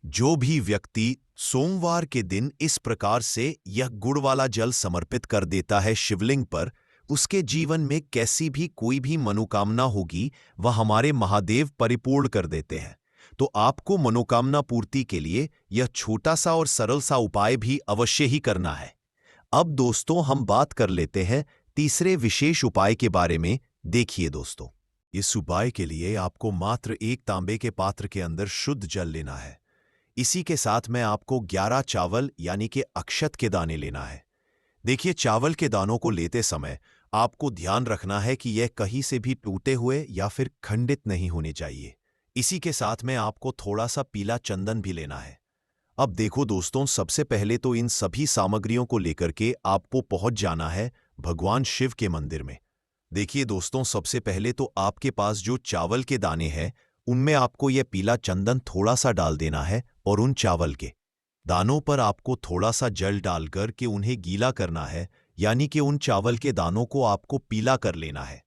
जो भी व्यक्ति सोमवार के दिन इस प्रकार से यह गुड़ वाला जल समर्पित कर देता है शिवलिंग पर, उसके जीवन में कैसी भी कोई भी मनोकामना होगी वह हमारे महादेव परिपूर्ण कर देते हैं। तो आपको मनोकामना पूर्ति के लिए यह छोटा सा और सरल सा उपाय भी अवश्य ही करना है। अब दोस्तों, हम बात कर लेते हैं तीसरे विशेष उपाय के बारे में। देखिए दोस्तों, इस उपाय के लिए आपको मात्र एक तांबे के पात्र के अंदर शुद्ध जल लेना है। इसी के साथ में आपको 11 चावल यानी कि अक्षत के दाने लेना है। देखिए, चावल के दानों को लेते समय आपको ध्यान रखना है कि यह कहीं से भी टूटे हुए या फिर खंडित नहीं होने चाहिए। इसी के साथ में आपको थोड़ा सा पीला चंदन भी लेना है। अब देखो दोस्तों, सबसे पहले तो इन सभी सामग्रियों को लेकर के आपको पहुंच जाना है भगवान शिव के मंदिर में। देखिए दोस्तों, सबसे पहले तो आपके पास जो चावल के दाने हैं उनमें आपको यह पीला चंदन थोड़ा सा डाल देना है और उन चावल के दानों पर आपको थोड़ा सा जल डालकर के उन्हें गीला करना है, यानी कि उन चावल के दानों को आपको पीला कर लेना है।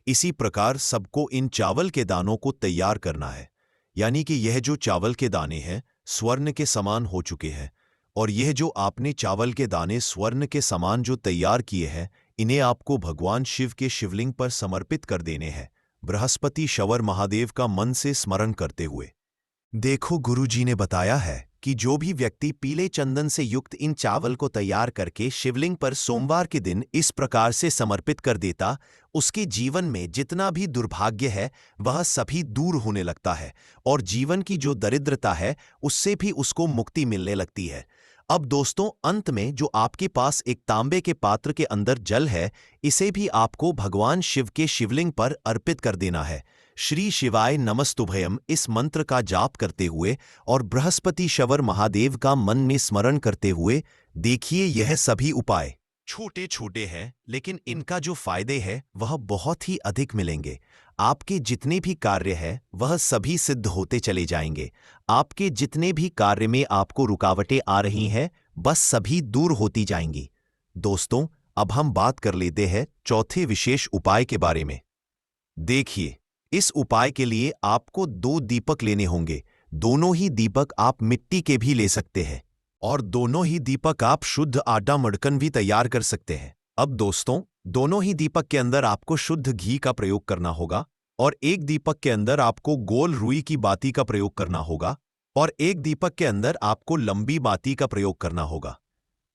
इसी प्रकार सबको इन चावल के दानों को तैयार करना है, यानी कि यह जो चावल के दाने हैं स्वर्ण के समान हो चुके हैं और यह जो आपने चावल के दाने स्वर्ण के समान जो तैयार किए हैं इन्हें आपको भगवान शिव के शिवलिंग पर समर्पित कर देने हैं, बृहस्पति शवर महादेव का मन से स्मरण करते हुए। देखो, गुरुजी ने बताया है कि जो भी व्यक्ति पीले चंदन से युक्त इन चावल को तैयार करके शिवलिंग पर सोमवार के दिन इस प्रकार से समर्पित कर देता, उसके जीवन में जितना भी दुर्भाग्य है वह सभी दूर होने लगता है और जीवन की जो दरिद्रता है उससे भी उसको मुक्ति मिलने लगती है। अब दोस्तों, अंत में जो आपके पास एक तांबे के पात्र के अंदर जल है, इसे भी आपको भगवान शिव के शिवलिंग पर अर्पित कर देना है। श्री शिवाय नमस्तुभयम इस मंत्र का जाप करते हुए और बृहस्पति शवर महादेव का मन में स्मरण करते हुए। देखिए, यह सभी उपाय छोटे छोटे हैं लेकिन इनका जो फायदे है वह बहुत ही अधिक मिलेंगे। आपके जितने भी कार्य है वह सभी सिद्ध होते चले जाएंगे। आपके जितने भी कार्य में आपको रुकावटें आ रही हैं बस सभी दूर होती जाएंगी। दोस्तों, अब हम बात कर लेते हैं चौथे विशेष उपाय के बारे में। देखिए, इस उपाय के लिए आपको 2 दीपक लेने होंगे। दोनों ही दीपक आप मिट्टी के भी ले सकते हैं और दोनों ही दीपक आप शुद्ध आटा मड़कन भी तैयार कर सकते हैं। अब दोस्तों, दोनों ही दीपक के अंदर आपको शुद्ध घी का प्रयोग करना होगा और एक दीपक के अंदर आपको गोल रुई की बाती का प्रयोग करना होगा और एक दीपक के अंदर आपको लंबी बाती का प्रयोग करना होगा।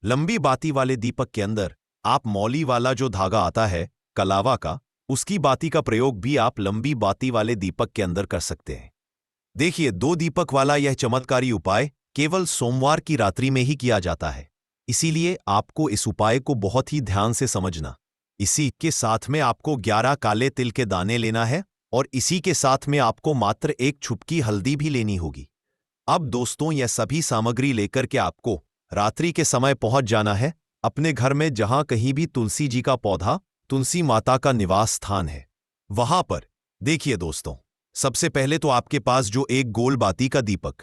लंबी बाती वाले दीपक के अंदर आप मौली वाला जो धागा आता है कलावा का, उसकी बाती का प्रयोग भी आप लंबी बाती वाले दीपक के अंदर कर सकते हैं। देखिए, 2 दीपक वाला यह चमत्कारी उपाय केवल सोमवार की रात्रि में ही किया जाता है, इसीलिए आपको इस उपाय को बहुत ही ध्यान से समझना। इसी के साथ में आपको 11 काले तिल के दाने लेना है और इसी के साथ में आपको मात्र 1 चुटकी हल्दी भी लेनी होगी। अब दोस्तों, यह सभी सामग्री लेकर के आपको रात्रि के समय पहुंच जाना है अपने घर में, जहां कहीं भी तुलसी जी का पौधा, तुलसी माता का निवास स्थान है, वहां पर। देखिए दोस्तों, सबसे पहले तो आपके पास जो एक गोल बाती का दीपक,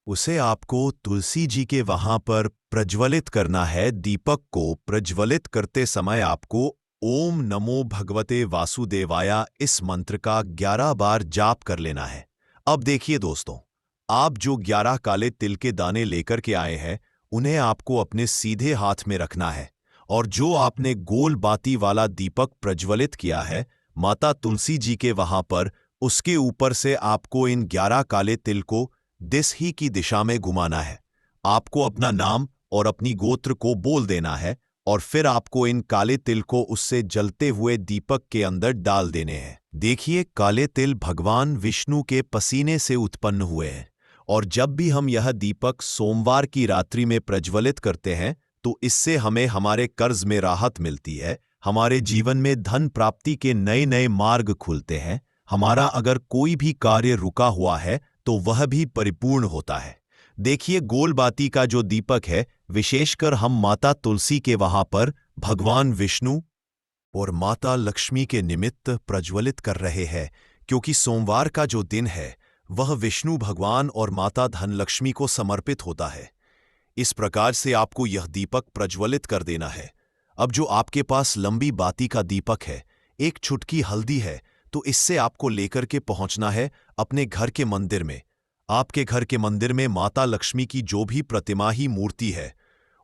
उसे आपको तुलसी जी के वहां पर प्रज्वलित करना है। दीपक को प्रज्वलित करते समय आपको ओम नमो भगवते वासुदेवाय इस मंत्र का 11 बार जाप कर लेना है। अब देखिए दोस्तों, आप जो 11 काले तिल के दाने लेकर के आए हैं उन्हें आपको अपने सीधे हाथ में रखना है और जो आपने गोल बाती वाला दीपक प्रज्वलित किया है माता तुलसी जी के वहां पर, उसके ऊपर से आपको इन 11 काले तिल को दिस ही की दिशा में घुमाना है। आपको अपना नाम और अपनी गोत्र को बोल देना है और फिर आपको इन काले तिल को उससे जलते हुए दीपक के अंदर डाल देने हैं। देखिए, काले तिल भगवान विष्णु के पसीने से उत्पन्न हुए हैं, और जब भी हम यह दीपक सोमवार की रात्रि में प्रज्वलित करते हैं तो इससे हमें हमारे कर्ज में राहत मिलती है, हमारे जीवन में धन प्राप्ति के नए नए मार्ग खुलते हैं, हमारा अगर कोई भी कार्य रुका हुआ है तो वह भी परिपूर्ण होता है। देखिए, गोलबाती का जो दीपक है, विशेषकर हम माता तुलसी के वहां पर भगवान विष्णु और माता लक्ष्मी के निमित्त प्रज्वलित कर रहे हैं, क्योंकि सोमवार का जो दिन है वह विष्णु भगवान और माता धनलक्ष्मी को समर्पित होता है। इस प्रकार से आपको यह दीपक प्रज्वलित कर देना है। अब जो आपके पास लंबी बाती का दीपक है, एक चुटकी हल्दी है, तो इससे आपको लेकर के पहुंचना है अपने घर के मंदिर में। आपके घर के मंदिर में माता लक्ष्मी की जो भी प्रतिमा ही मूर्ति है,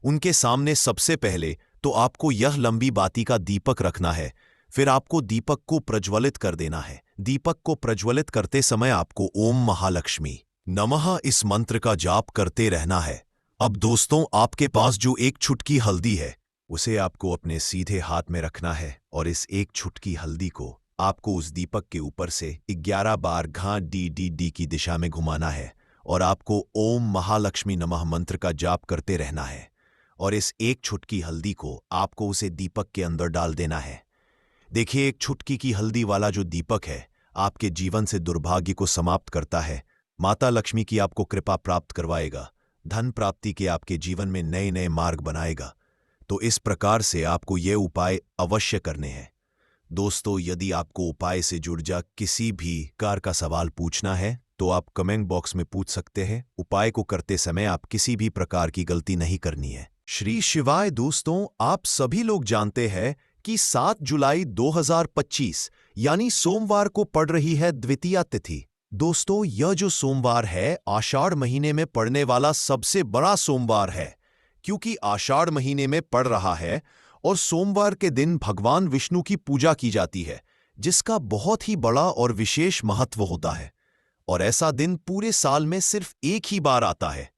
उनके सामने सबसे पहले तो आपको यह लंबी बाती का दीपक रखना है। फिर आपको दीपक को प्रज्वलित कर देना है। दीपक को प्रज्वलित करते समय आपको ओम महालक्ष्मी नमः इस मंत्र का जाप करते रहना है। अब दोस्तों, आपके पास जो एक चुटकी हल्दी है, उसे आपको अपने सीधे हाथ में रखना है, और इस एक चुटकी हल्दी को आपको उस दीपक के ऊपर से 11 बार घा डी डी डी की दिशा में घुमाना है, और आपको ओम महालक्ष्मी नमः मंत्र का जाप करते रहना है। और इस एक चुटकी हल्दी को आपको उसे दीपक के अंदर डाल देना है। देखिए, एक चुटकी की हल्दी वाला जो दीपक है आपके जीवन से दुर्भाग्य को समाप्त करता है, माता लक्ष्मी की आपको कृपा प्राप्त करवाएगा, धन प्राप्ति के आपके जीवन में नए नए मार्ग बनाएगा। तो इस प्रकार से आपको ये उपाय अवश्य करने हैं। दोस्तों, यदि आपको उपाय से जुड़ जा किसी भी कार का सवाल पूछना है तो आप कमेंट बॉक्स में पूछ सकते हैं। उपाय को करते समय आप किसी भी प्रकार की गलती नहीं करनी है। श्री शिवाय। दोस्तों, आप सभी लोग जानते हैं कि 7 जुलाई 2025 यानी सोमवार को पड़ रही है द्वितीया तिथि। दोस्तों, यह जो सोमवार है आषाढ़ महीने में पड़ने वाला सबसे बड़ा सोमवार है, क्योंकि आषाढ़ महीने में पड़ रहा है और सोमवार के दिन भगवान विष्णु की पूजा की जाती है, जिसका बहुत ही बड़ा और विशेष महत्व होता है। और ऐसा दिन पूरे साल में सिर्फ एक ही बार आता है।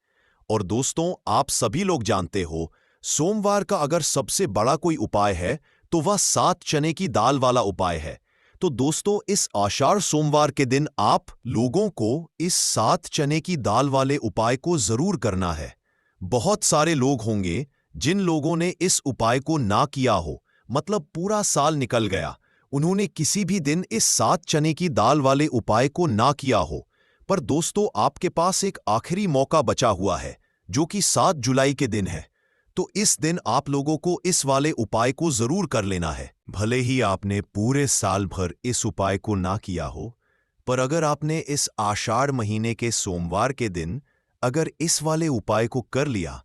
और दोस्तों, आप सभी लोग जानते हो, सोमवार का अगर सबसे बड़ा कोई उपाय है तो वह 7 चने की दाल वाला उपाय है। तो दोस्तों, इस आषाढ़ सोमवार के दिन आप लोगों को इस 7 चने की दाल वाले उपाय को जरूर करना है। बहुत सारे लोग होंगे जिन लोगों ने इस उपाय को ना किया हो, मतलब पूरा साल निकल गया, उन्होंने किसी भी दिन इस 7 चने की दाल वाले उपाय को ना किया हो। पर दोस्तों, आपके पास एक आखिरी मौका बचा हुआ है, जो कि 7 जुलाई के दिन है। तो इस दिन आप लोगों को इस वाले उपाय को जरूर कर लेना है। भले ही आपने पूरे साल भर इस उपाय को ना किया हो, पर अगर आपने इस आषाढ़ महीने के सोमवार के दिन अगर इस वाले उपाय को कर लिया,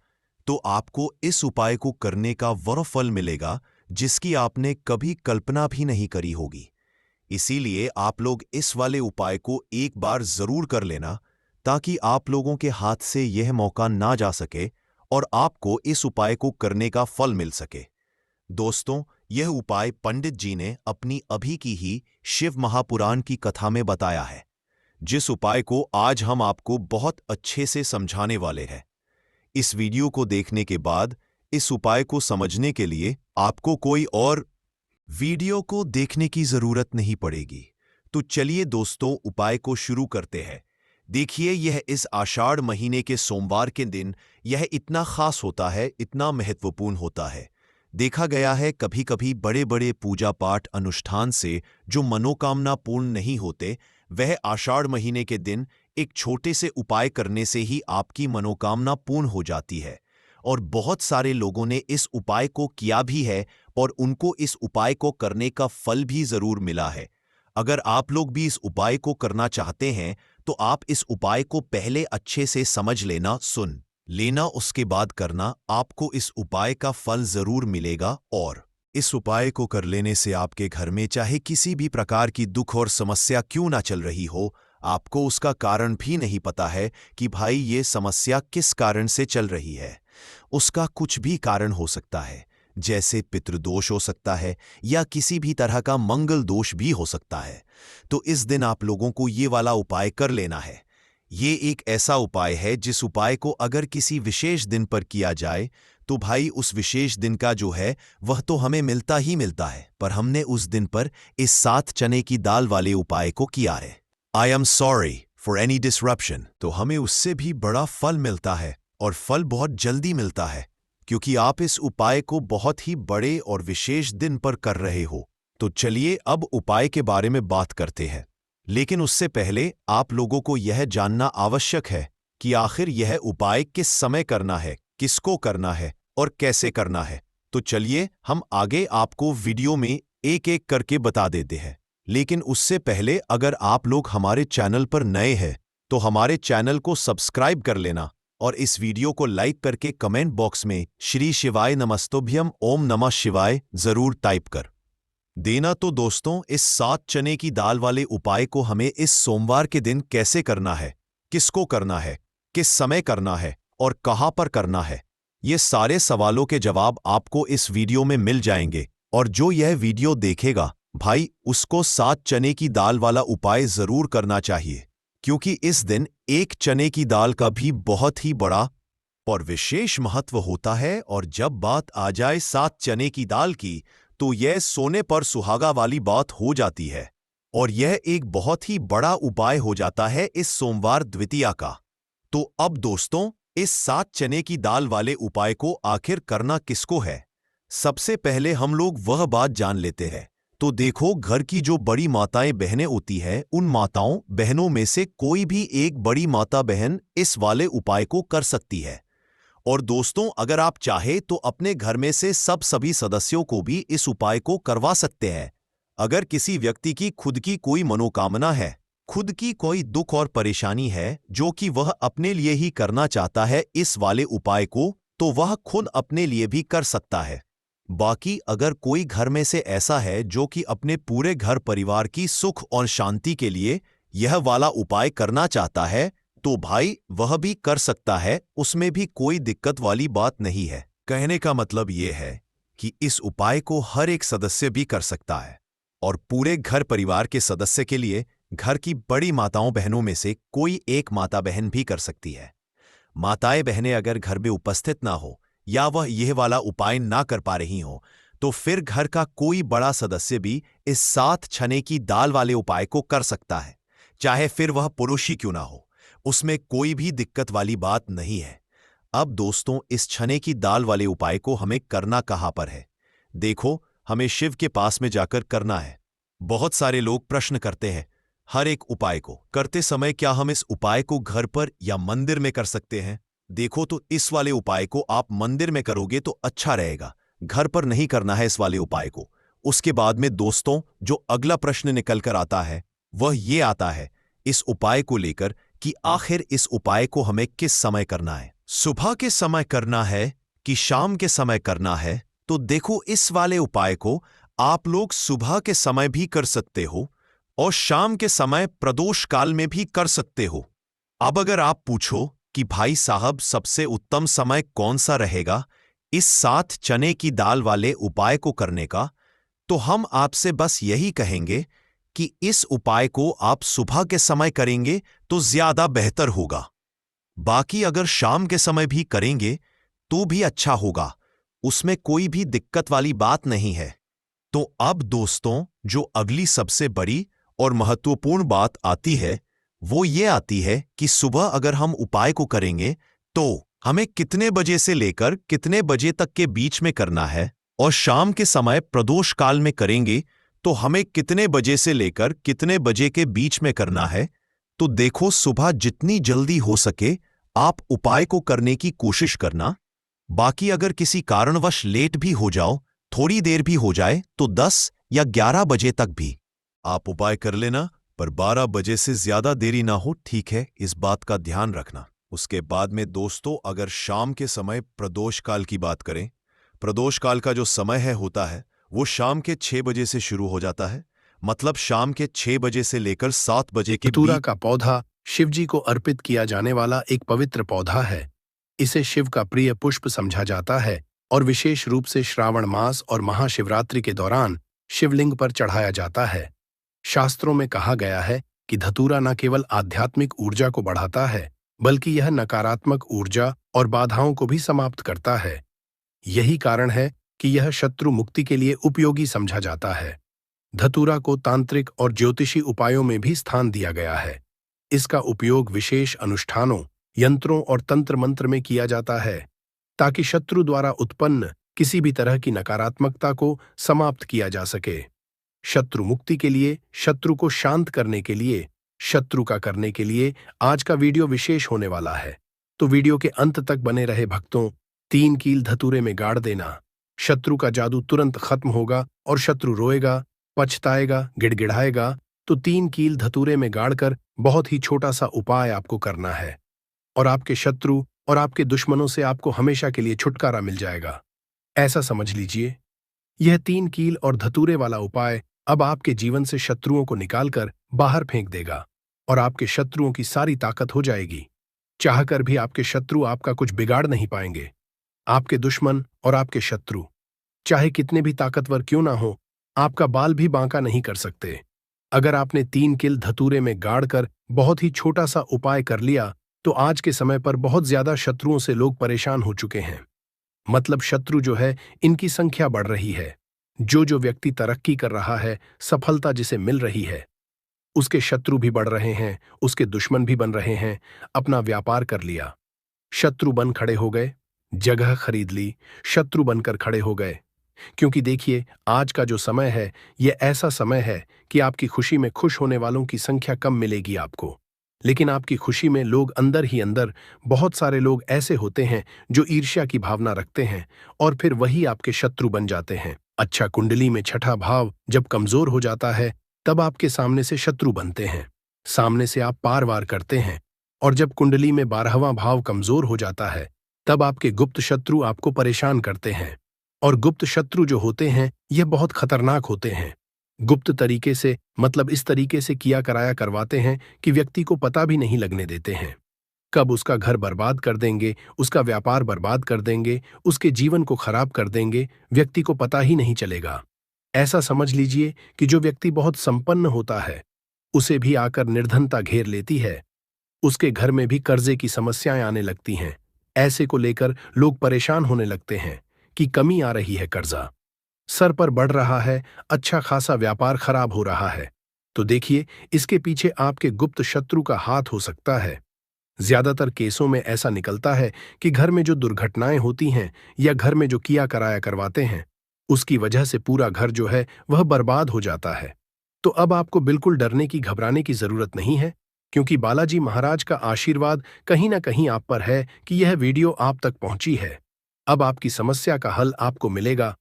तो आपको इस उपाय को करने का वह फल मिलेगा जिसकी आपने कभी कल्पना भी नहीं करी होगी। इसीलिए आप लोग इस वाले उपाय को एक बार जरूर कर लेना, ताकि आप लोगों के हाथ से यह मौका ना जा सके और आपको इस उपाय को करने का फल मिल सके। दोस्तों, यह उपाय पंडित जी ने अपनी अभी की ही शिव महापुराण की कथा में बताया है, जिस उपाय को आज हम आपको बहुत अच्छे से समझाने वाले हैं। इस वीडियो को देखने के बाद इस उपाय को समझने के लिए आपको कोई और वीडियो को देखने की जरूरत नहीं पड़ेगी। तो चलिए दोस्तों, उपाय को शुरू करते हैं। देखिए, यह इस आषाढ़ महीने के सोमवार के दिन यह इतना खास होता है, इतना महत्वपूर्ण होता है। देखा गया है कभी कभी बड़े बड़े पूजा पाठ अनुष्ठान से जो मनोकामना पूर्ण नहीं होते, वह आषाढ़ महीने के दिन एक छोटे से उपाय करने से ही आपकी मनोकामना पूर्ण हो जाती है। और बहुत सारे लोगों ने इस उपाय को किया भी है और उनको इस उपाय को करने का फल भी जरूर मिला है। अगर आप लोग भी इस उपाय को करना चाहते हैं तो आप इस उपाय को पहले अच्छे से समझ लेना, सुन लेना, उसके बाद करना। आपको इस उपाय का फल जरूर मिलेगा। और इस उपाय को कर लेने से आपके घर में चाहे किसी भी प्रकार की दुख और समस्या क्यों ना चल रही हो, आपको उसका कारण भी नहीं पता है कि भाई ये समस्या किस कारण से चल रही है। उसका कुछ भी कारण हो सकता है, जैसे पितृदोष हो सकता है या किसी भी तरह का मंगल दोष भी हो सकता है। तो इस दिन आप लोगों को ये वाला उपाय कर लेना है। ये एक ऐसा उपाय है जिस उपाय को अगर किसी विशेष दिन पर किया जाए तो भाई उस विशेष दिन का जो है वह तो हमें मिलता ही मिलता है, पर हमने उस दिन पर इस 7 चने की दाल वाले उपाय को किया है। I am sorry for any disruption. तो हमें उससे भी बड़ा फल मिलता है और फल बहुत जल्दी मिलता है क्योंकि आप इस उपाय को बहुत ही बड़े और विशेष दिन पर कर रहे हो। तो चलिए अब उपाय के बारे में बात करते हैं, लेकिन उससे पहले आप लोगों को यह जानना आवश्यक है कि आखिर यह उपाय किस समय करना है, किसको करना है और कैसे करना है। तो चलिए हम आगे आपको वीडियो में एक एक करके बता देते हैं, लेकिन उससे पहले अगर आप लोग हमारे चैनल पर नए हैं तो हमारे चैनल को सब्सक्राइब कर लेना और इस वीडियो को लाइक करके कमेंट बॉक्स में श्री शिवाय नमस्तुभ्यम ओम नमः शिवाय जरूर टाइप कर देना। तो दोस्तों, इस 7 चने की दाल वाले उपाय को हमें इस सोमवार के दिन कैसे करना है, किसको करना है, किस समय करना है और कहां पर करना है, ये सारे सवालों के जवाब आपको इस वीडियो में मिल जाएंगे। और जो यह वीडियो देखेगा भाई उसको 7 चने की दाल वाला उपाय जरूर करना चाहिए, क्योंकि इस दिन एक चने की दाल का भी बहुत ही बड़ा और विशेष महत्व होता है। और जब बात आ जाए 7 चने की दाल की तो यह सोने पर सुहागा वाली बात हो जाती है और यह एक बहुत ही बड़ा उपाय हो जाता है इस सोमवार द्वितीया का। तो अब दोस्तों, इस 7 चने की दाल वाले उपाय को आखिर करना किसको है, सबसे पहले हम लोग वह बात जान लेते हैं। तो देखो, घर की जो बड़ी माताएं बहनें होती हैं उन माताओं बहनों में से कोई भी एक बड़ी माता बहन इस वाले उपाय को कर सकती है। और दोस्तों, अगर आप चाहे तो अपने घर में से सभी सदस्यों को भी इस उपाय को करवा सकते हैं। अगर किसी व्यक्ति की खुद की कोई मनोकामना है, खुद की कोई दुख और परेशानी है जो कि वह अपने लिए ही करना चाहता है इस वाले उपाय को, तो वह खुद अपने लिए भी कर सकता है। बाकी अगर कोई घर में से ऐसा है जो कि अपने पूरे घर परिवार की सुख और शांति के लिए यह वाला उपाय करना चाहता है तो भाई वह भी कर सकता है, उसमें भी कोई दिक्कत वाली बात नहीं है। कहने का मतलब यह है कि इस उपाय को हर एक सदस्य भी कर सकता है और पूरे घर परिवार के सदस्य के लिए घर की बड़ी माताओं बहनों में से कोई एक माता बहन भी कर सकती है। माताएं बहनें अगर घर में उपस्थित ना हो या वह यह वाला उपाय ना कर पा रही हो तो फिर घर का कोई बड़ा सदस्य भी इस 7 चने की दाल वाले उपाय को कर सकता है, चाहे फिर वह पुरुष ही क्यों ना हो, उसमें कोई भी दिक्कत वाली बात नहीं है। अब दोस्तों, इस चने की दाल वाले उपाय को हमें करना कहां पर है? देखो, हमें शिव के पास में जाकर करना है। बहुत सारे लोग प्रश्न करते हैं, हर एक उपाय को करते समय क्या हम इस उपाय को घर पर या मंदिर में कर सकते हैं? देखो, तो इस वाले उपाय को आप मंदिर में करोगे तो अच्छा रहेगा, घर पर नहीं करना है इस वाले उपाय को। उसके बाद में दोस्तों, जो अगला प्रश्न निकल कर आता है वह ये आता है इस उपाय को लेकर कि आखिर इस उपाय को हमें किस समय करना है, सुबह के समय करना है कि शाम के समय करना है? तो देखो, इस वाले उपाय को आप लोग सुबह के समय भी कर सकते हो और शाम के समय प्रदोष काल में भी कर सकते हो। अब अगर आप पूछो कि भाई साहब सबसे उत्तम समय कौन सा रहेगा इस 7 चने की दाल वाले उपाय को करने का, तो हम आपसे बस यही कहेंगे कि इस उपाय को आप सुबह के समय करेंगे तो ज्यादा बेहतर होगा। बाकी अगर शाम के समय भी करेंगे तो भी अच्छा होगा, उसमें कोई भी दिक्कत वाली बात नहीं है। तो अब दोस्तों, जो अगली सबसे बड़ी और महत्वपूर्ण बात आती है वो ये आती है कि सुबह अगर हम उपाय को करेंगे तो हमें कितने बजे से लेकर कितने बजे तक के बीच में करना है, और शाम के समय प्रदोष काल में करेंगे तो हमें कितने बजे से लेकर कितने बजे के बीच में करना है। तो देखो, सुबह जितनी जल्दी हो सके आप उपाय को करने की कोशिश करना। बाकी अगर किसी कारणवश लेट भी हो जाओ, थोड़ी देर भी हो जाए, तो 10 या 11 बजे तक भी आप उपाय कर लेना, पर 12 बजे से ज्यादा देरी ना हो, ठीक है? इस बात का ध्यान रखना। उसके बाद में दोस्तों, अगर शाम के समय प्रदोष काल की बात करें, प्रदोष काल का जो समय होता है वो शाम के 6 बजे से शुरू हो जाता है, मतलब शाम के 6 बजे से लेकर 7 बजे के धतूरा बीच। का पौधा शिवजी को अर्पित किया जाने वाला एक पवित्र पौधा है। इसे शिव का प्रिय पुष्प समझा जाता है और विशेष रूप से श्रावण मास और महाशिवरात्रि के दौरान शिवलिंग पर चढ़ाया जाता है। शास्त्रों में कहा गया है कि धतूरा न केवल आध्यात्मिक ऊर्जा को बढ़ाता है, बल्कि यह नकारात्मक ऊर्जा और बाधाओं को भी समाप्त करता है। यही कारण है कि यह शत्रु मुक्ति के लिए उपयोगी समझा जाता है। धतूरा को तांत्रिक और ज्योतिषी उपायों में भी स्थान दिया गया है। इसका उपयोग विशेष अनुष्ठानों, यंत्रों और तंत्र मंत्र में किया जाता है, ताकि शत्रु द्वारा उत्पन्न किसी भी तरह की नकारात्मकता को समाप्त किया जा सके। शत्रु मुक्ति के लिए, शत्रु को शांत करने के लिए, शत्रु का करने के लिए आज का वीडियो विशेष होने वाला है। तो वीडियो के अंत तक बने रहे भक्तों। 3 कील धतूरे में गाड़ देना। शत्रु का जादू तुरंत खत्म होगा और शत्रु रोएगा, पछताएगा, गिड़गिड़ाएगा। तो 3 कील धतूरे में गाड़कर बहुत ही छोटा सा उपाय आपको करना है और आपके शत्रु और आपके दुश्मनों से आपको हमेशा के लिए छुटकारा मिल जाएगा। ऐसा समझ लीजिए, यह 3 कील और धतूरे वाला उपाय अब आपके जीवन से शत्रुओं को निकालकर बाहर फेंक देगा और आपके शत्रुओं की सारी ताकत हो जाएगी। चाहकर भी आपके शत्रु आपका कुछ बिगाड़ नहीं पाएंगे। आपके दुश्मन और आपके शत्रु चाहे कितने भी ताकतवर क्यों ना हो, आपका बाल भी बांका नहीं कर सकते। अगर आपने 3 कील धतूरे में गाड़कर बहुत ही छोटा सा उपाय कर लिया, तो आज के समय पर बहुत ज्यादा शत्रुओं से लोग परेशान हो चुके हैं। मतलब शत्रु जो है, इनकी संख्या बढ़ रही है। जो व्यक्ति तरक्की कर रहा है, सफलता जिसे मिल रही है, उसके शत्रु भी बढ़ रहे हैं, उसके दुश्मन भी बन रहे हैं। अपना व्यापार कर लिया, शत्रु बन खड़े हो गए। जगह खरीद ली, शत्रु बनकर खड़े हो गए। क्योंकि देखिए, आज का जो समय है, यह ऐसा समय है कि आपकी खुशी में खुश होने वालों की संख्या कम मिलेगी आपको। लेकिन आपकी खुशी में लोग अंदर ही अंदर, बहुत सारे लोग ऐसे होते हैं जो ईर्ष्या की भावना रखते हैं और फिर वही आपके शत्रु बन जाते हैं। अच्छा, कुंडली में 6ठा भाव जब कमजोर हो जाता है, तब आपके सामने से शत्रु बनते हैं। सामने से आप पार वार करते हैं। और जब कुंडली में 12वां भाव कमजोर हो जाता है, तब आपके गुप्त शत्रु आपको परेशान करते हैं। और गुप्त शत्रु जो होते हैं, यह बहुत खतरनाक होते हैं। गुप्त तरीके से, मतलब इस तरीके से किया कराया करवाते हैं कि व्यक्ति को पता भी नहीं लगने देते हैं। कब उसका घर बर्बाद कर देंगे, उसका व्यापार बर्बाद कर देंगे, उसके जीवन को खराब कर देंगे, व्यक्ति को पता ही नहीं चलेगा। ऐसा समझ लीजिए कि जो व्यक्ति बहुत संपन्न होता है, उसे भी आकर निर्धनता घेर लेती है। उसके घर में भी कर्जे की समस्याएं आने लगती हैं। ऐसे को लेकर लोग परेशान होने लगते हैं कि कमी आ रही है, कर्जा सर पर बढ़ रहा है, अच्छा खासा व्यापार खराब हो रहा है। तो देखिए, इसके पीछे आपके गुप्त शत्रु का हाथ हो सकता है। ज्यादातर केसों में ऐसा निकलता है कि घर में जो दुर्घटनाएं होती हैं या घर में जो किया कराया करवाते हैं, उसकी वजह से पूरा घर जो है वह बर्बाद हो जाता है। तो अब आपको बिल्कुल डरने की, घबराने की जरूरत नहीं है, क्योंकि बालाजी महाराज का आशीर्वाद कहीं ना कहीं आप पर है कि यह वीडियो आप तक पहुंची है। अब आपकी समस्या का हल आपको मिलेगा।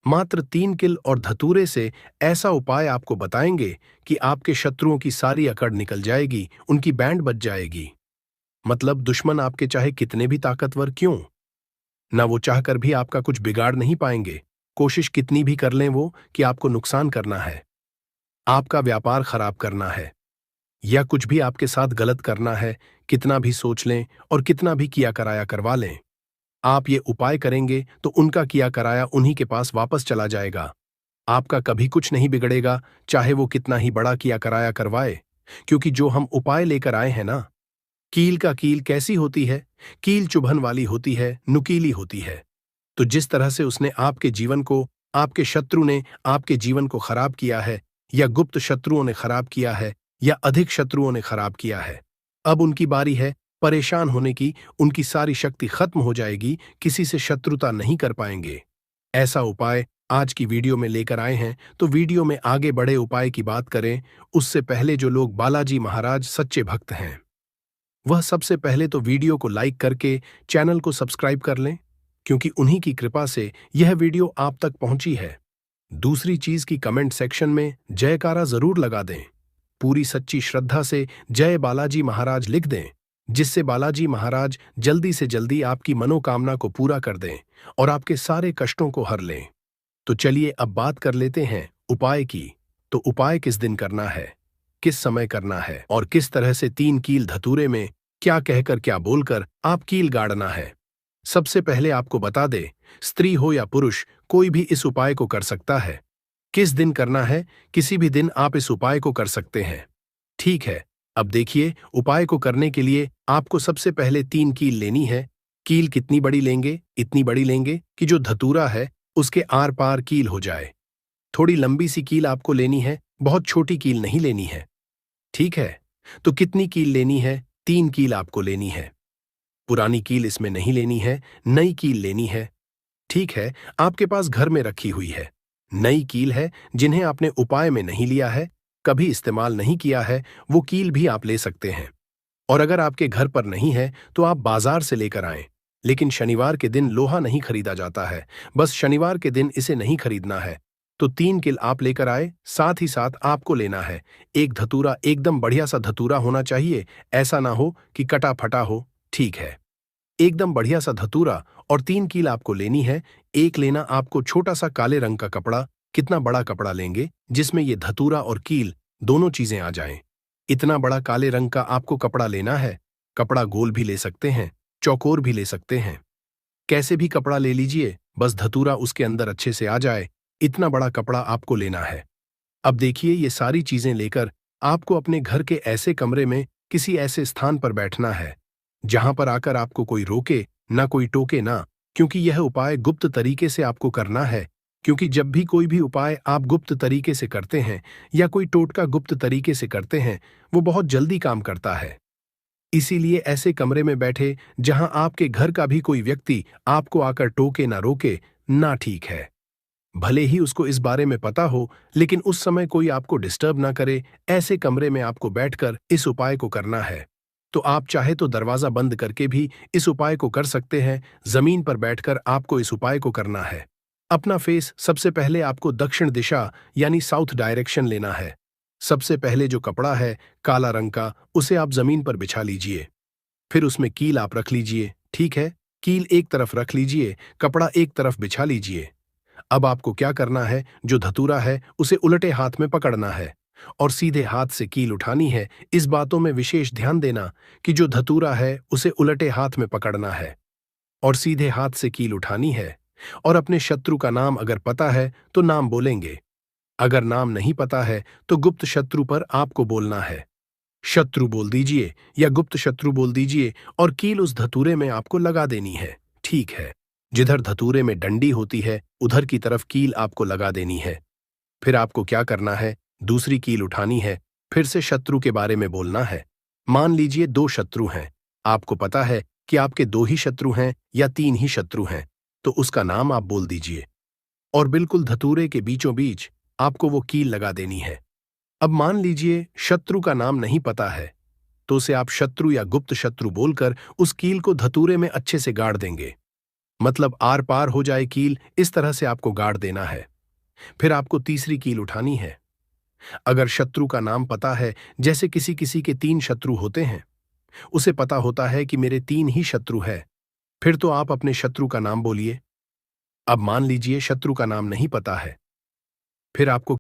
मात्र 3 कील और धतूरे से ऐसा उपाय आपको बताएंगे कि आपके शत्रुओं की सारी अकड़ निकल जाएगी, उनकी बैंड बज जाएगी। मतलब दुश्मन आपके चाहे कितने भी ताकतवर क्यों ना, वो चाहकर भी आपका कुछ बिगाड़ नहीं पाएंगे। कोशिश कितनी भी कर लें वो कि आपको नुकसान करना है, आपका व्यापार खराब करना है, या कुछ भी आपके साथ गलत करना है, कितना भी सोच लें और कितना भी किया कराया करवा लें, आप ये उपाय करेंगे तो उनका किया कराया उन्हीं के पास वापस चला जाएगा। आपका कभी कुछ नहीं बिगड़ेगा, चाहे वो कितना ही बड़ा किया कराया करवाए। क्योंकि जो हम उपाय लेकर आए हैं ना, कील का कील कैसी होती है? कील चुभन वाली होती है, नुकीली होती है। तो जिस तरह से उसने आपके जीवन को, आपके शत्रु ने आपके जीवन को खराब किया है, या गुप्त शत्रुओं ने खराब किया है, या अधिक शत्रुओं ने खराब किया है, अब उनकी बारी है परेशान होने की। उनकी सारी शक्ति खत्म हो जाएगी, किसी से शत्रुता नहीं कर पाएंगे। ऐसा उपाय आज की वीडियो में लेकर आए हैं। तो वीडियो में आगे बढ़े उपाय की बात करें, उससे पहले जो लोग बालाजी महाराज सच्चे भक्त हैं, वह सबसे पहले तो वीडियो को लाइक करके चैनल को सब्सक्राइब कर लें, क्योंकि उन्हीं की कृपा से यह वीडियो आप तक पहुंची है। दूसरी चीज की कमेंट सेक्शन में जयकारा जरूर लगा दें। पूरी सच्ची श्रद्धा से जय बालाजी महाराज लिख दें, जिससे बालाजी महाराज जल्दी से जल्दी आपकी मनोकामना को पूरा कर दें और आपके सारे कष्टों को हर लें। तो चलिए अब बात कर लेते हैं उपाय की। तो उपाय किस दिन करना है, किस समय करना है और किस तरह से 3 कील धतूरे में क्या कहकर क्या बोलकर आप कील गाड़ना है। सबसे पहले आपको बता दे, स्त्री हो या पुरुष, कोई भी इस उपाय को कर सकता है। किस दिन करना है? किसी भी दिन आप इस उपाय को कर सकते हैं। ठीक है, अब देखिए, उपाय को करने के लिए आपको सबसे पहले 3 कील लेनी है। कील कितनी बड़ी लेंगे? इतनी बड़ी लेंगे कि जो धतूरा है उसके आर पार कील हो जाए। थोड़ी लंबी सी कील आपको लेनी है, बहुत छोटी कील नहीं लेनी है। ठीक है, तो कितनी कील लेनी है? 3 कील आपको लेनी है। पुरानी कील इसमें नहीं लेनी है, नई कील लेनी है। ठीक है, आपके पास घर में रखी हुई है। नई कील है, जिन्हें आपने उपाय में नहीं लिया है, कभी इस्तेमाल नहीं किया है, वो कील भी आप ले सकते हैं। और अगर आपके घर पर नहीं है तो आप बाजार से लेकर आएं। लेकिन शनिवार के दिन लोहा नहीं खरीदा जाता है, बस शनिवार के दिन इसे नहीं खरीदना है। तो 3 कील आप लेकर आए, साथ ही साथ आपको लेना है एक धतूरा। एकदम बढ़िया सा धतूरा होना चाहिए, ऐसा ना हो कि कटा फटा हो। ठीक है, एकदम बढ़िया सा धतूरा और 3 कील आपको लेनी है। एक लेना आपको छोटा सा काले रंग का कपड़ा। कितना बड़ा कपड़ा लेंगे जिसमें ये धतूरा और कील दोनों चीजें आ जाएं? इतना बड़ा काले रंग का आपको कपड़ा लेना है। कपड़ा गोल भी ले सकते हैं, चौकोर भी ले सकते हैं, कैसे भी कपड़ा ले लीजिए, बस धतूरा उसके अंदर अच्छे से आ जाए। इतना बड़ा कपड़ा आपको लेना है। अब देखिए, ये सारी चीजें लेकर आपको अपने घर के ऐसे कमरे में किसी ऐसे स्थान पर बैठना है जहां पर आकर आपको कोई रोके ना, कोई टोके ना, क्योंकि यह उपाय गुप्त तरीके से आपको करना है। क्योंकि जब भी कोई भी उपाय आप गुप्त तरीके से करते हैं या कोई टोटका गुप्त तरीके से करते हैं, वो बहुत जल्दी काम करता है। इसीलिए ऐसे कमरे में बैठे जहां आपके घर का भी कोई व्यक्ति आपको आकर टोके ना, रोके ना। ठीक है, भले ही उसको इस बारे में पता हो, लेकिन उस समय कोई आपको डिस्टर्ब ना करे, ऐसे कमरे में आपको बैठकर इस उपाय को करना है। तो आप चाहे तो दरवाजा बंद करके भी इस उपाय को कर सकते हैं। जमीन पर बैठकर आपको इस उपाय को करना है। अपना फेस सबसे पहले आपको दक्षिण दिशा यानी साउथ डायरेक्शन लेना है। सबसे पहले जो कपड़ा है काला रंग का, उसे आप जमीन पर बिछा लीजिए। फिर उसमें कील आप रख लीजिए। ठीक है, कील एक तरफ रख लीजिए, कपड़ा एक तरफ बिछा लीजिए। अब आपको क्या करना है? जो धतूरा है उसे उलटे हाथ में पकड़ना है और सीधे हाथ से कील उठानी है। इस बातों में विशेष ध्यान देना कि जो धतूरा है उसे उलटे हाथ में पकड़ना है और सीधे हाथ से कील उठानी है। और अपने शत्रु का नाम अगर पता है तो नाम बोलेंगे, अगर नाम नहीं पता है तो गुप्त शत्रु पर आपको बोलना है। शत्रु बोल दीजिए या गुप्त शत्रु बोल दीजिए और कील उस धतूरे में आपको लगा देनी है। ठीक है, जिधर धतूरे में डंडी होती है उधर की तरफ कील आपको लगा देनी है। फिर आपको क्या करना है? दूसरी कील उठानी है, फिर से शत्रु के बारे में बोलना है। मान लीजिए 2 शत्रु हैं, आपको पता है कि आपके 2 ही शत्रु हैं या 3 ही शत्रु हैं, तो उसका नाम आप बोल दीजिए और बिल्कुल धतूरे के बीचों बीच आपको वो कील लगा देनी है। अब मान लीजिए शत्रु का नाम नहीं पता है, तो उसे आप शत्रु या गुप्त शत्रु बोलकर उस कील को धतूरे में अच्छे से गाड़ देंगे। मतलब आर पार हो जाए कील, इस तरह से आपको गाड़ देना है। फिर आपको तीसरी कील उठानी है। अगर शत्रु का नाम पता है, जैसे किसी किसी के 3 शत्रु होते हैं, उसे पता होता है कि मेरे 3 ही शत्रु है, फिर तो आप अपने शत्रु का नाम बोलिए। अब मान लीजिए शत्रु का नाम नहीं पता है, फिर आपको